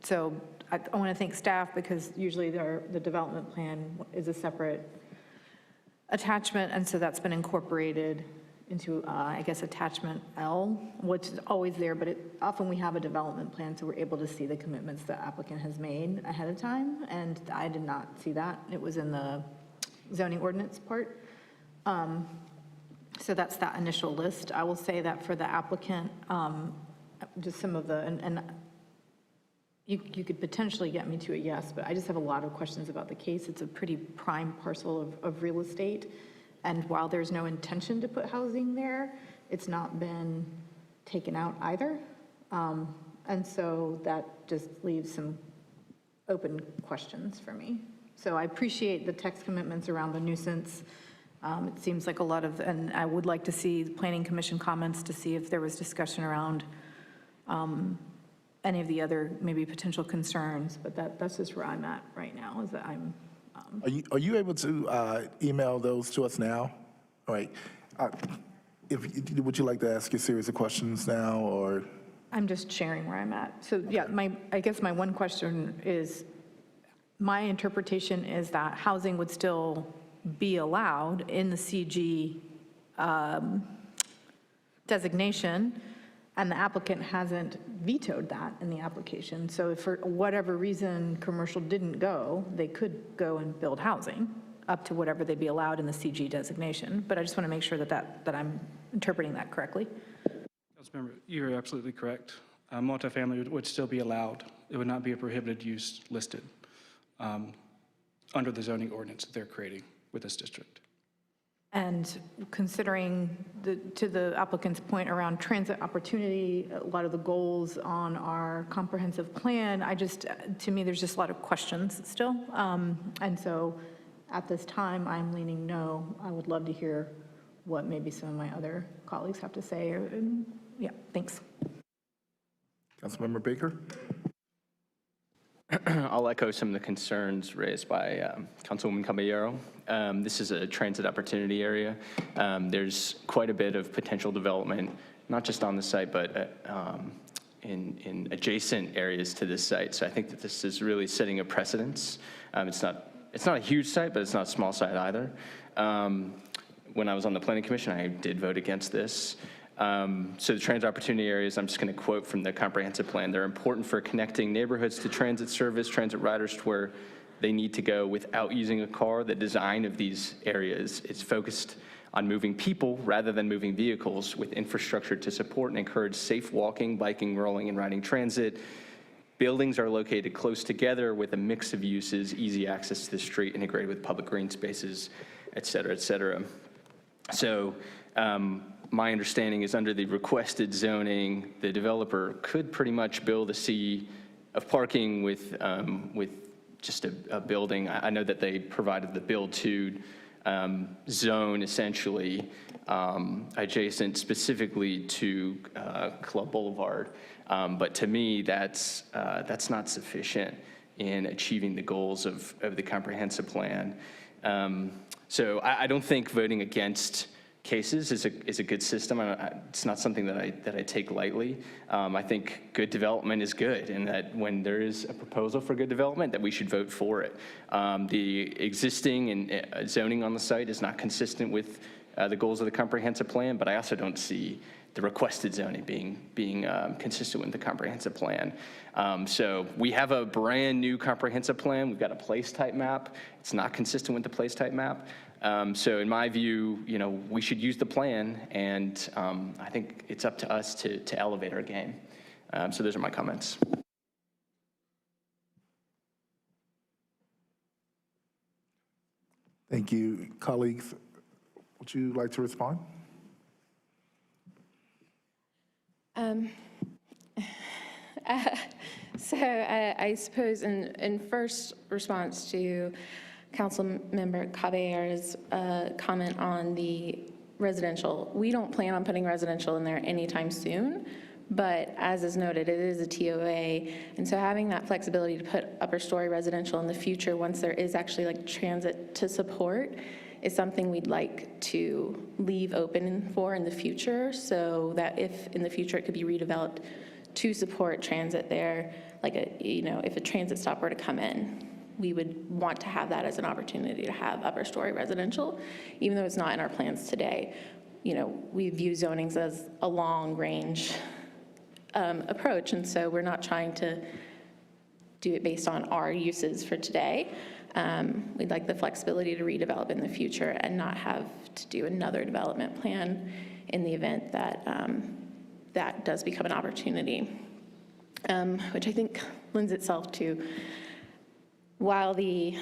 so I want to thank staff because usually the development plan is a separate attachment, and so that's been incorporated into, I guess, attachment L, which is always there, but often we have a development plan, so we're able to see the commitments the applicant has made ahead of time, and I did not see that. It was in the zoning ordinance part. So that's that initial list. I will say that for the applicant, just some of the, and you could potentially get me to a yes, but I just have a lot of questions about the case. It's a pretty prime parcel of real estate. And while there's no intention to put housing there, it's not been taken out either. And so that just leaves some open questions for me. So I appreciate the text commitments around the nuisance. It seems like a lot of, and I would like to see the Planning Commission comments to see if there was discussion around any of the other maybe potential concerns, but that's just where I'm at right now, is that I'm, Are you able to email those to us now? All right. Would you like to ask a series of questions now, or? I'm just sharing where I'm at. So yeah, I guess my one question is, my interpretation is that housing would still be allowed in the CG designation, and the applicant hasn't vetoed that in the application. So if for whatever reason commercial didn't go, they could go and build housing up to whatever they'd be allowed in the CG designation. But I just want to make sure that I'm interpreting that correctly. Councilmember, you're absolutely correct. Multifamily would still be allowed. It would not be a prohibited use listed under the zoning ordinance that they're creating with this district. And considering to the applicant's point around transit opportunity, a lot of the goals on our comprehensive plan, to me, there's just a lot of questions still. And so at this time, I'm leaning no. I would love to hear what maybe some of my other colleagues have to say. Yeah, thanks. Councilmember Baker? I'll echo some of the concerns raised by Councilwoman Caballero. This is a transit opportunity area. There's quite a bit of potential development, not just on the site, but in adjacent areas to this site. So I think that this is really setting a precedence. It's not a huge site, but it's not a small site either. When I was on the Planning Commission, I did vote against this. So the transit opportunity areas, I'm just going to quote from the comprehensive plan. They're important for connecting neighborhoods to transit service, transit riders to where they need to go without using a car. The design of these areas is focused on moving people rather than moving vehicles, with infrastructure to support and encourage safe walking, biking, rolling, and riding transit. Buildings are located close together with a mix of uses, easy access to the street, integrated with public green spaces, et cetera, et cetera. So my understanding is under the requested zoning, the developer could pretty much build a sea of parking with just a building. I know that they provided the build-to zone essentially adjacent specifically to Club Boulevard. But to me, that's not sufficient in achieving the goals of the comprehensive plan. So I don't think voting against cases is a good system. It's not something that I take lightly. I think good development is good, and that when there is a proposal for good development, that we should vote for it. The existing and zoning on the site is not consistent with the goals of the comprehensive plan, but I also don't see the requested zoning being consistent with the comprehensive plan. So we have a brand new comprehensive plan. We've got a place type map. It's not consistent with the place type map. So in my view, we should use the plan, and I think it's up to us to elevate our game. So those are my comments. Thank you. Colleagues, would you like to respond? So I suppose in first response to Councilmember Caballero's comment on the residential, we don't plan on putting residential in there anytime soon, but as is noted, it is a TOA, and so having that flexibility to put upper story residential in the future once there is actually like transit to support is something we'd like to leave open for in the future, so that if in the future it could be redeveloped to support transit there, like if a transit stop were to come in, we would want to have that as an opportunity to have upper story residential, even though it's not in our plans today. We view zonings as a long range approach, and so we're not trying to do it based on our uses for today. We'd like the flexibility to redevelop in the future and not have to do another development plan in the event that that does become an opportunity, which I think lends itself to, while the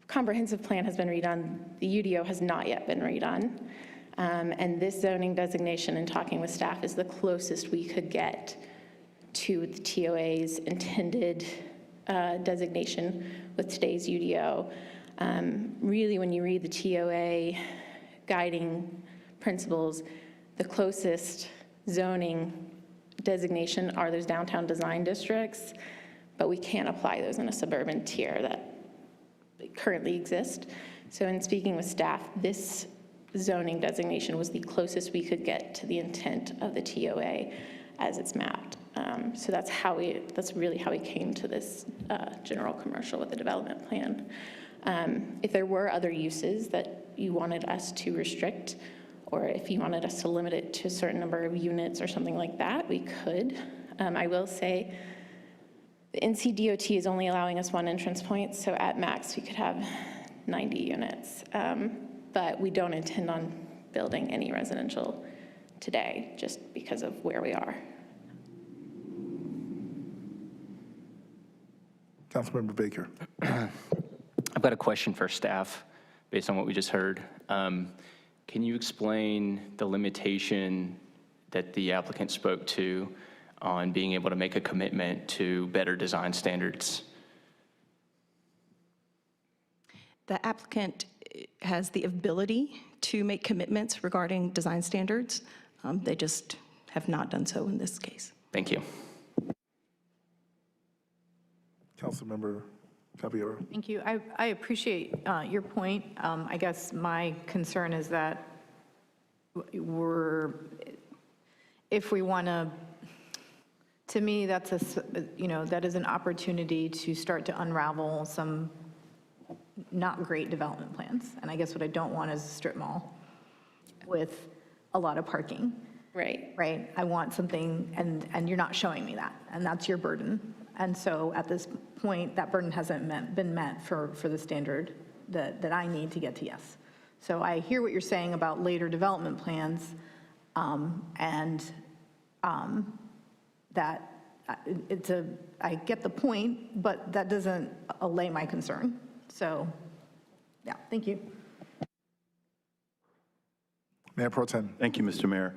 comprehensive plan has been redone, the UDO has not yet been redone. And this zoning designation, in talking with staff, is the closest we could get to the TOA's intended designation with today's UDO. Really, when you read the TOA guiding principles, the closest zoning designation are those downtown design districts, but we can't apply those in a suburban tier that currently exist. So in speaking with staff, this zoning designation was the closest we could get to the intent of the TOA as it's mapped. So that's really how we came to this general commercial with the development plan. If there were other uses that you wanted us to restrict, or if you wanted us to limit it to a certain number of units or something like that, we could. I will say the NCDOT is only allowing us one entrance point, so at max we could have 90 units. But we don't intend on building any residential today just because of where we are. Councilmember Baker. I've got a question for staff based on what we just heard. Can you explain the limitation that the applicant spoke to on being able to make a commitment to better design standards? The applicant has the ability to make commitments regarding design standards. They just have not done so in this case. Thank you. Councilmember Caballero. Thank you. I appreciate your point. I guess my concern is that if we want to me, that's that is an opportunity to start to unravel some not great development plans. And I guess what I don't want is a strip mall with a lot of parking. Right. Right? I want something, and you're not showing me that, and that's your burden. And so at this point, that burden hasn't been met for the standard that I need to get to yes. So I hear what you're saying about later development plans, that I get the point, but that doesn't allay my concern. So, yeah, thank you. Mayor Pro Tem. Thank you, Mr. Mayor.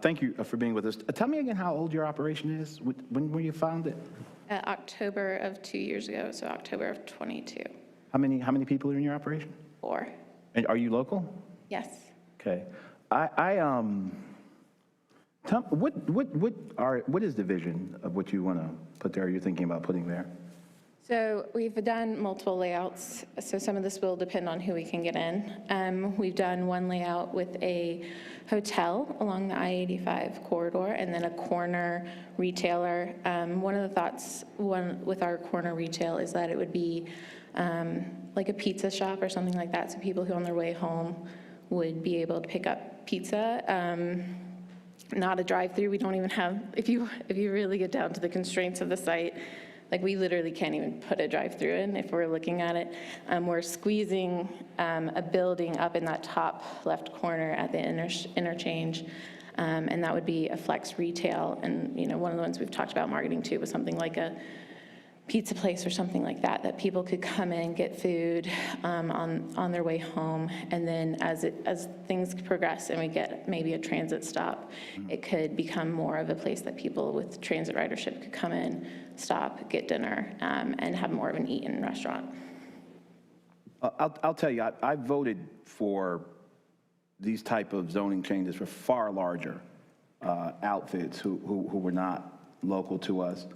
Thank you for being with us. Tell me again how old your operation is. When were you founded? October of 2 years ago, so October of 22. How many people are in your operation? 4. And are you local? Yes. Okay. Tell, what is the vision of what you want to put there, or you're thinking about putting there? So we've done multiple layouts, so some of this will depend on who we can get in. We've done one layout with a hotel along the I-85 corridor and then a corner retailer. One of the thoughts with our corner retail is that it would be like a pizza shop or something like that, so people who on their way home would be able to pick up pizza. Not a drive-through. We don't even have, if you really get down to the constraints of the site, like we literally can't even put a drive-through in if we're looking at it. We're squeezing a building up in that top left corner at the interchange, and that would be a flex retail. And one of the ones we've talked about marketing too was something like a pizza place or something like that, that people could come in, get food on their way home, and then as things progress and we get maybe a transit stop, it could become more of a place that people with transit ridership could come in, stop, get dinner, and have more of an eat-in restaurant. I'll tell you, I voted for these type of zoning changes for far larger outfits who were not local to us,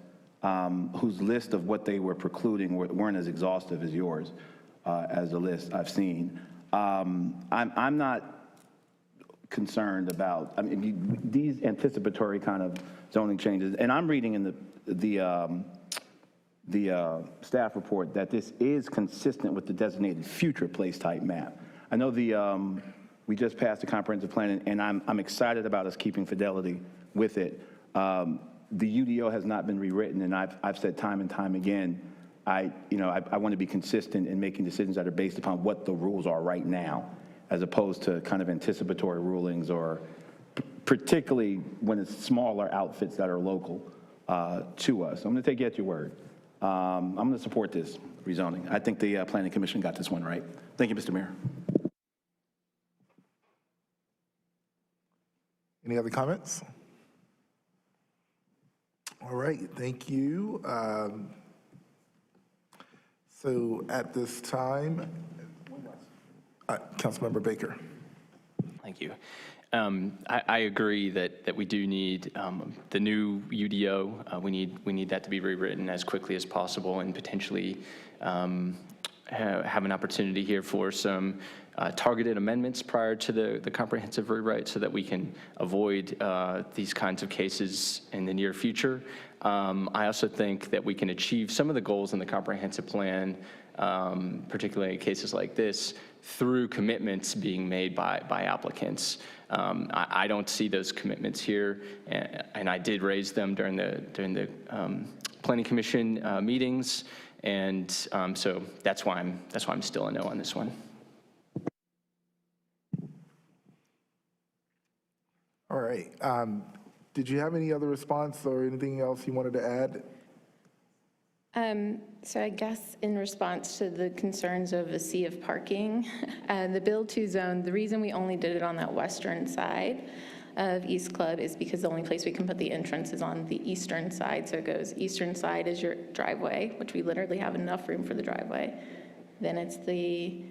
whose list of what they were precluding weren't as exhaustive as yours, as the list I've seen. I'm not concerned about, these anticipatory kind of zoning changes, and I'm reading in the staff report that this is consistent with the designated future place type map. I know we just passed the comprehensive plan, and I'm excited about us keeping fidelity with it. The UDO has not been rewritten, and I've said time and time again, I want to be consistent in making decisions that are based upon what the rules are right now, as opposed to kind of anticipatory rulings, or particularly when it's smaller outfits that are local to us. I'm going to take you at your word. I'm going to support this rezoning. I think the Planning Commission got this one right. Thank you, Mr. Mayor. Any other comments? All right, thank you. So at this time, Councilmember Baker. Thank you. I agree that we do need the new UDO. We need that to be rewritten as quickly as possible and potentially have an opportunity here for some targeted amendments prior to the comprehensive rewrite so that we can avoid these kinds of cases in the near future. I also think that we can achieve some of the goals in the comprehensive plan, particularly in cases like this, through commitments being made by applicants. I don't see those commitments here, and I did raise them during the Planning Commission meetings, and so that's why I'm still a no on this one. All right. Did you have any other response or anything else you wanted to add? So I guess in response to the concerns of a sea of parking, the Build 2 zone, the reason we only did it on that western side of East Club is because the only place we can put the entrance is on the eastern side. So it goes eastern side is your driveway, which we literally have enough room for the driveway. Then it's the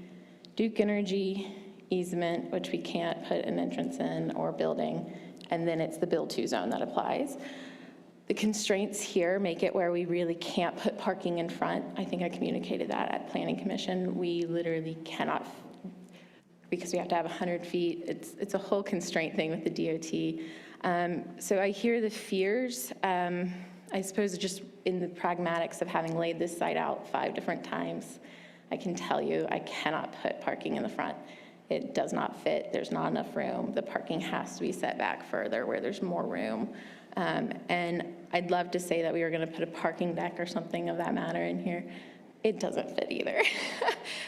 Duke Energy easement, which we can't put an entrance in or building. And then it's the Build 2 zone that applies. The constraints here make it where we really can't put parking in front. I think I communicated that at Planning Commission. We literally cannot, because we have to have 100 feet. It's a whole constraint thing with the DOT. So I hear the fears. I suppose just in the pragmatics of having laid this site out 5 different times, I can tell you I cannot put parking in the front. It does not fit. There's not enough room. The parking has to be set back further where there's more room. And I'd love to say that we were going to put a parking deck or something of that matter in here. It doesn't fit either.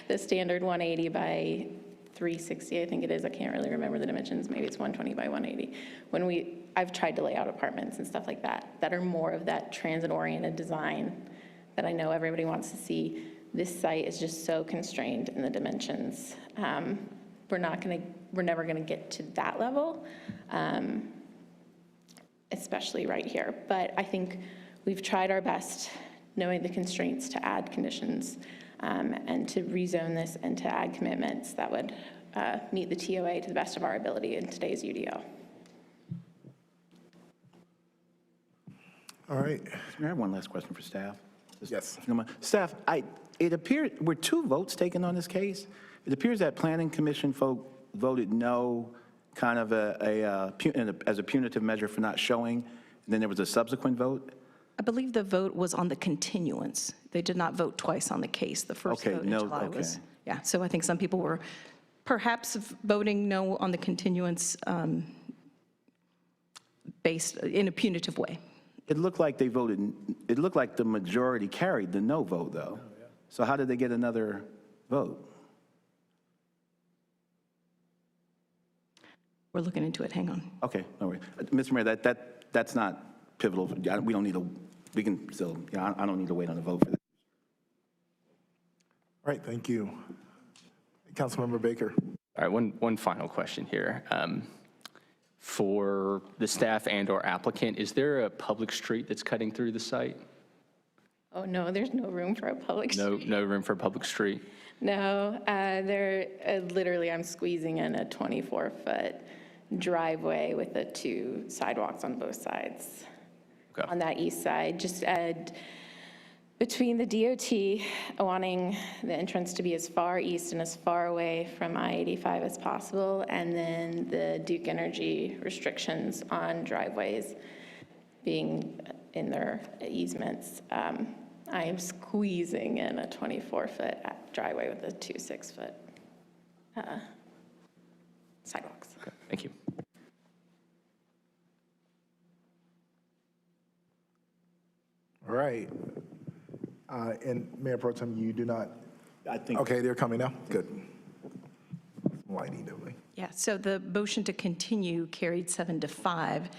The standard 180 by 360, I think it is. I can't really remember the dimensions. Maybe it's 120 by 180. I've tried to lay out apartments and stuff like that are more of that transit-oriented design that I know everybody wants to see. This site is just so constrained in the dimensions. We're never going to get to that level. Especially right here. But I think we've tried our best, knowing the constraints, to add conditions and to rezone this and to add commitments that would meet the TOA to the best of our ability in today's UDO. All right. I have one last question for staff. Yes. Staff, it appears, were 2 votes taken on this case? It appears that Planning Commission folk voted no, kind of as a punitive measure for not showing, and then there was a subsequent vote? I believe the vote was on the continuance. They did not vote twice on the case. The first vote in July was, yeah. So I think some people were perhaps voting no on the continuance based in a punitive way. It looked like they voted, it looked like the majority carried the no vote, though. So how did they get another vote? We're looking into it. Hang on. Okay, no worries. Mr. Mayor, that's not pivotal. We don't need we can still, I don't need to wait on the vote for that. All right, thank you. Councilmember Baker. All right, one final question here. For the staff and/or applicant, is there a public street that's cutting through the site? Oh, no, there's no room for a public street. No room for a public street? No, literally I'm squeezing in a 24-foot driveway with the 2 sidewalks on both sides. Okay. On that east side, just between the DOT wanting the entrance to be as far east and as far away from I-85 as possible, and then the Duke Energy restrictions on driveways being in their easements. I am squeezing in a 24-foot driveway with a 2 6-foot sidewalks. Okay, thank you. All right. And Mayor Pro Tem, you do not? I think. Okay, they're coming now? Good. Lighting, don't we? Yeah, so the motion to continue carried 7-5.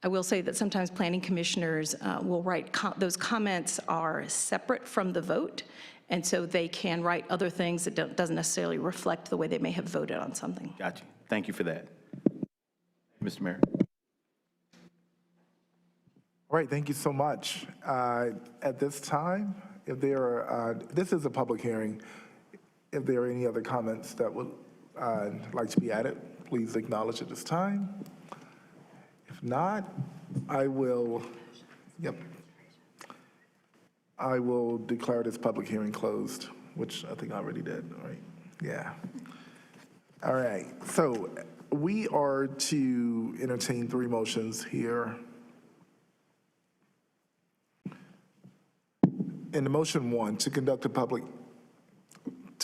I will say that sometimes planning commissioners will write, those comments are separate from the vote, and so they can write other things that doesn't necessarily reflect the way they may have voted on something. Gotcha. Thank you for that. Mr. Mayor. All right, thank you so much. At this time, if there are, this is a public hearing. If there are any other comments that would like to be added, please acknowledge at this time. If not, I will declare this public hearing closed, which I think I already did, right? Yeah. All right, so we are to entertain 3 motions here. In the motion 1, to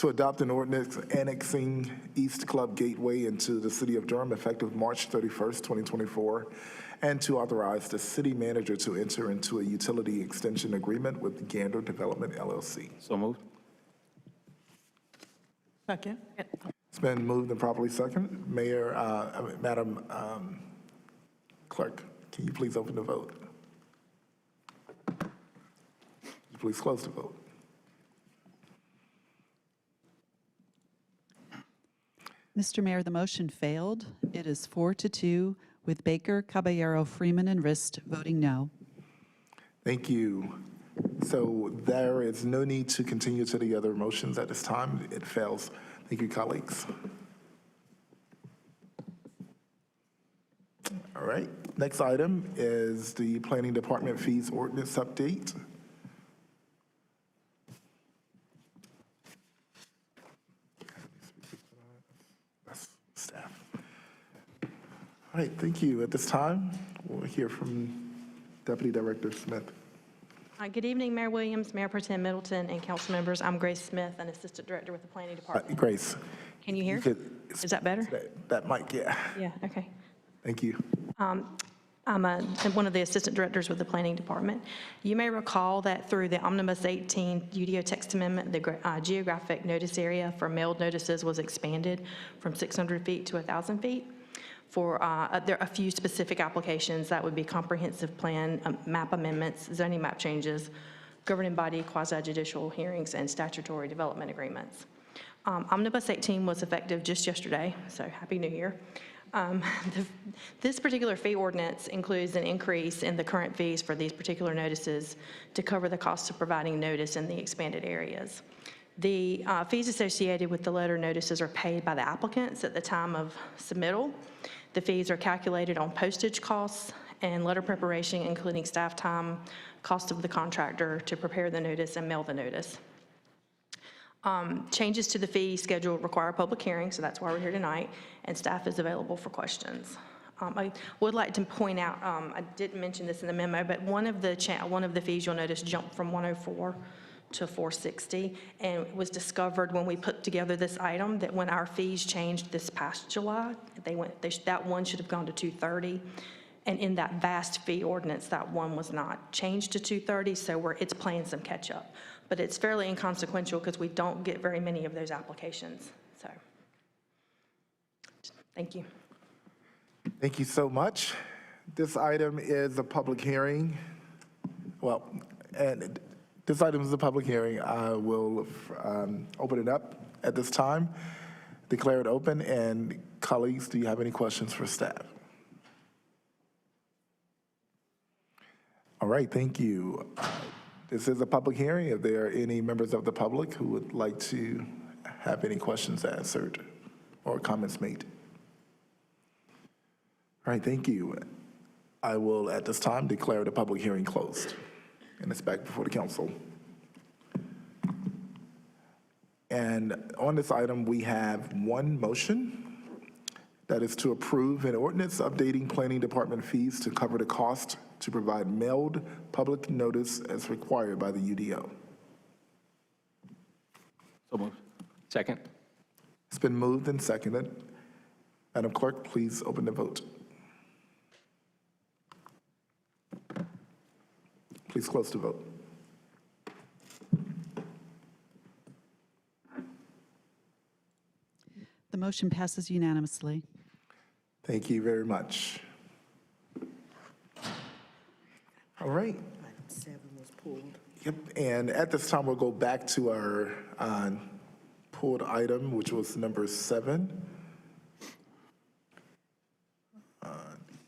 adopt an ordinance annexing East Club Gateway into the city of Durham effective March 31st, 2024, and to authorize the city manager to enter into a utility extension agreement with Gander Development LLC. So moved. Second. It's been moved and properly second. Madam Clerk, can you please open the vote? Can you please close the vote? Mr. Mayor, the motion failed. It is 4-2 with Baker, Caballero, Freeman, and Rist voting no. Thank you. So there is no need to continue to the other motions at this time. It fails. Thank you, colleagues. All right. Next item is the Planning Department Fees Ordinance update. That's staff. All right, thank you. At this time, we'll hear from Deputy Director Smith. Good evening, Mayor Williams, Mayor Pro Tem Middleton, and council members. I'm Grace Smith, an Assistant Director with the Planning Department. Grace. Can you hear? Is that better? That mic, yeah. Yeah, okay. Thank you. I'm one of the Assistant Directors with the Planning Department. You may recall that through the Omnibus 18 UDO text amendment, the geographic notice area for mailed notices was expanded from 600 feet to 1,000 feet. For there are a few specific applications that would be comprehensive plan, map amendments, zoning map changes, governing body, quasi-judicial hearings, and statutory development agreements. Omnibus 18 was effective just yesterday, so Happy New Year. This particular fee ordinance includes an increase in the current fees for these particular notices to cover the cost of providing notice in the expanded areas. The fees associated with the letter notices are paid by the applicants at the time of submittal. The fees are calculated on postage costs and letter preparation, including staff time, cost of the contractor to prepare the notice and mail the notice. Changes to the fee schedule require a public hearing, so that's why we're here tonight, and staff is available for questions. I would like to point out, I didn't mention this in the memo, but one of the fees you'll notice jumped from 104 to 460, and it was discovered when we put together this item that when our fees changed this past July, that one should have gone to 230, and in that vast fee ordinance, that one was not changed to 230, so it's playing some catch up. But it's fairly inconsequential because we don't get very many of those applications. So, thank you. Thank you so much. This item is a public hearing. This item is a public hearing. I will open it up at this time, declare it open, and colleagues, do you have any questions for staff? All right, thank you. This is a public hearing. If there are any members of the public who would like to have any questions answered or comments made. All right, thank you. I will, at this time, declare the public hearing closed, and it's back before the council. And on this item, we have one motion. That is to approve an ordinance updating planning department fees to cover the cost to provide mailed public notice as required by the UDO. So moved. Second. It's been moved and seconded. Madam Clerk, please open the vote. Please close the vote. The motion passes unanimously. Thank you very much. All right. Item 7 was pulled. Yep, and at this time, we'll go back to our pulled item, which was number 7.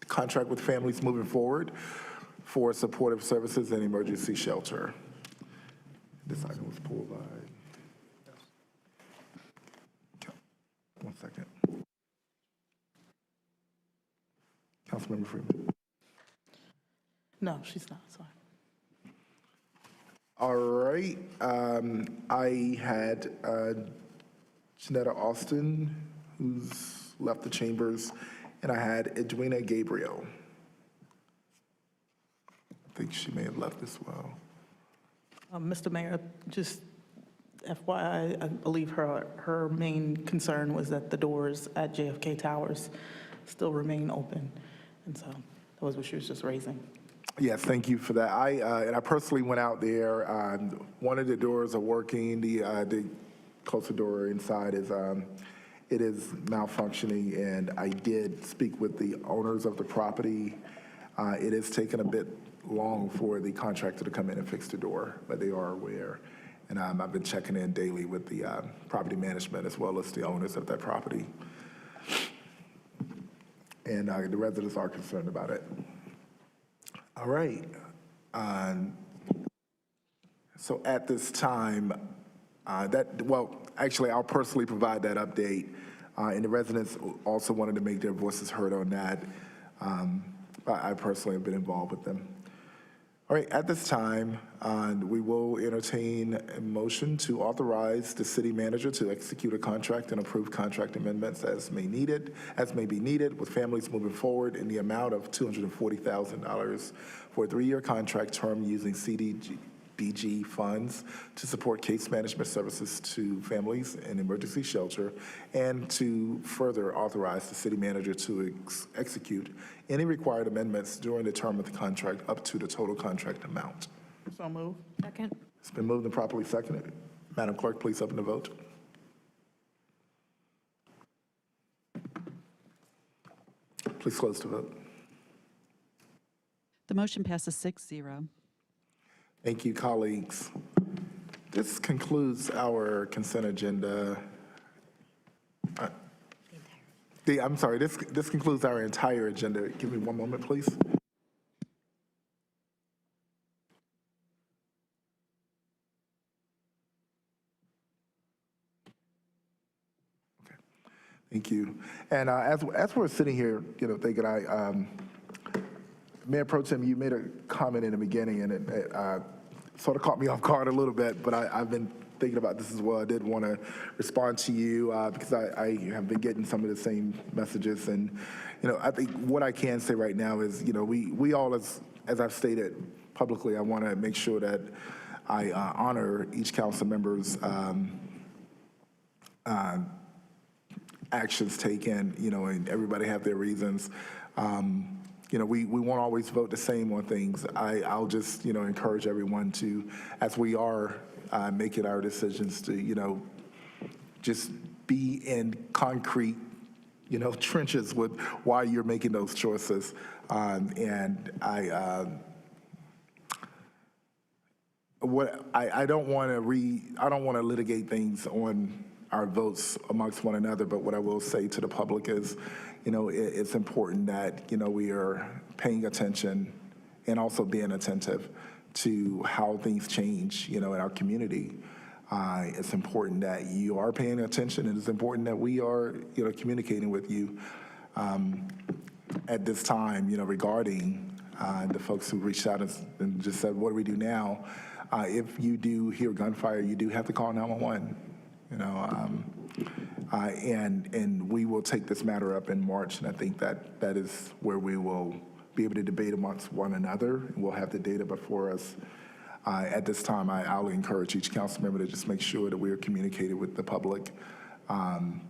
Contract with families moving forward for supportive services and emergency shelter. This item was pulled by, 1 second. Councilmember Freeman. No, she's not, sorry. All right. I had Janetta Austin, who's left the chambers, and I had Edwina Gabriel. I think she may have left as well. Mr. Mayor, just FYI, I believe her main concern was that the doors at JFK Towers still remain open. And so that was what she was just raising. Yes, thank you for that. I personally went out there. One of the doors are working. The closer door inside is it is malfunctioning, and I did speak with the owners of the property. It is taking a bit long for the contractor to come in and fix the door, but they are aware. And I've been checking in daily with the property management as well as the owners of that property. And the residents are concerned about it. All right. So at this time, actually, I'll personally provide that update. And the residents also wanted to make their voices heard on that. I personally have been involved with them. All right, at this time, we will entertain a motion to authorize the city manager to execute a contract and approve contract amendments as may be needed with families moving forward in the amount of $240,000 for a 3-year contract term using CDBG funds to support case management services to families in emergency shelter, and to further authorize the city manager to execute any required amendments during the term of the contract up to the total contract amount. So moved. Second. It's been moved and properly seconded. Madam Clerk, please open the vote. Please close the vote. The motion passes 6-0. Thank you, colleagues. This concludes our consent agenda. I'm sorry, this concludes our entire agenda. Give me one moment, please. Okay, thank you. And as we're sitting here, thinking, Mayor Pro Tem, you made a comment in the beginning, and it sort of caught me off guard a little bit, but I've been thinking about this as well. I did want to respond to you because I have been getting some of the same messages. And, I think what I can say right now is, we all, as I've stated publicly, I want to make sure that I honor each council member's actions taken, and everybody have their reasons. We won't always vote the same on things. I'll just, encourage everyone to, as we are making our decisions, to, just be in concrete, trenches with why you're making those choices. And I don't want to litigate things on our votes amongst one another, but what I will say to the public is, it's important that, we are paying attention and also being attentive to how things change, in our community. It's important that you are paying attention, and it's important that we are, communicating with you at this time, regarding the folks who reached out and just said, what do we do now? If you do hear gunfire, you do have to call 911, and we will take this matter up in March, and I think that is where we will be able to debate amongst one another. We'll have the data before us. At this time, I'll encourage each council member to just make sure that we are communicating with the public, to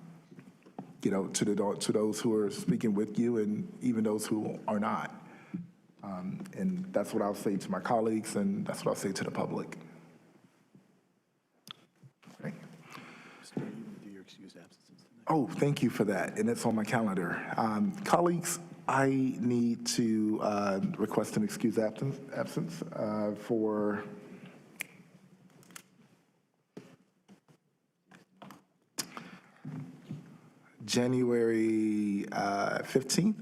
those who are speaking with you and even those who are not. And that's what I'll say to my colleagues, and that's what I'll say to the public. Okay. Oh, thank you for that, and it's on my calendar. Colleagues, I need to request an excused absence for January 16th,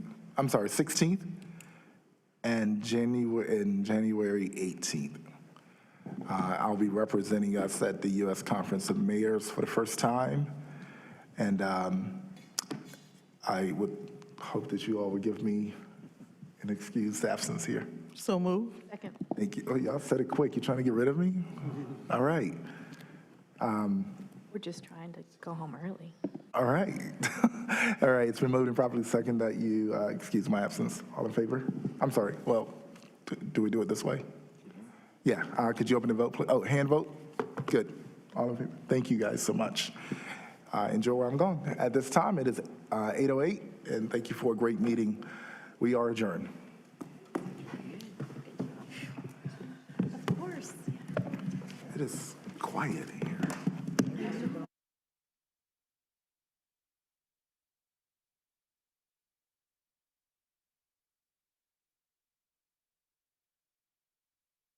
and January 18th. I'll be representing us at the U.S. Conference of Mayors for the first time, and I would hope that you all would give me and excused absence here. So move. Second. Thank you. Oh, y'all said it quick. You trying to get rid of me? All right. We're just trying to go home early. All right. All right, it's been moved and properly second that you excuse my absence. All in favor? I'm sorry, well, do we do it this way? Yeah, could you open the vote, please? Oh, hand vote? Good. All in favor? Thank you guys so much. Enjoy where I'm going. At this time, it is 8:08, and thank you for a great meeting. We are adjourned. Of course. It is quiet here.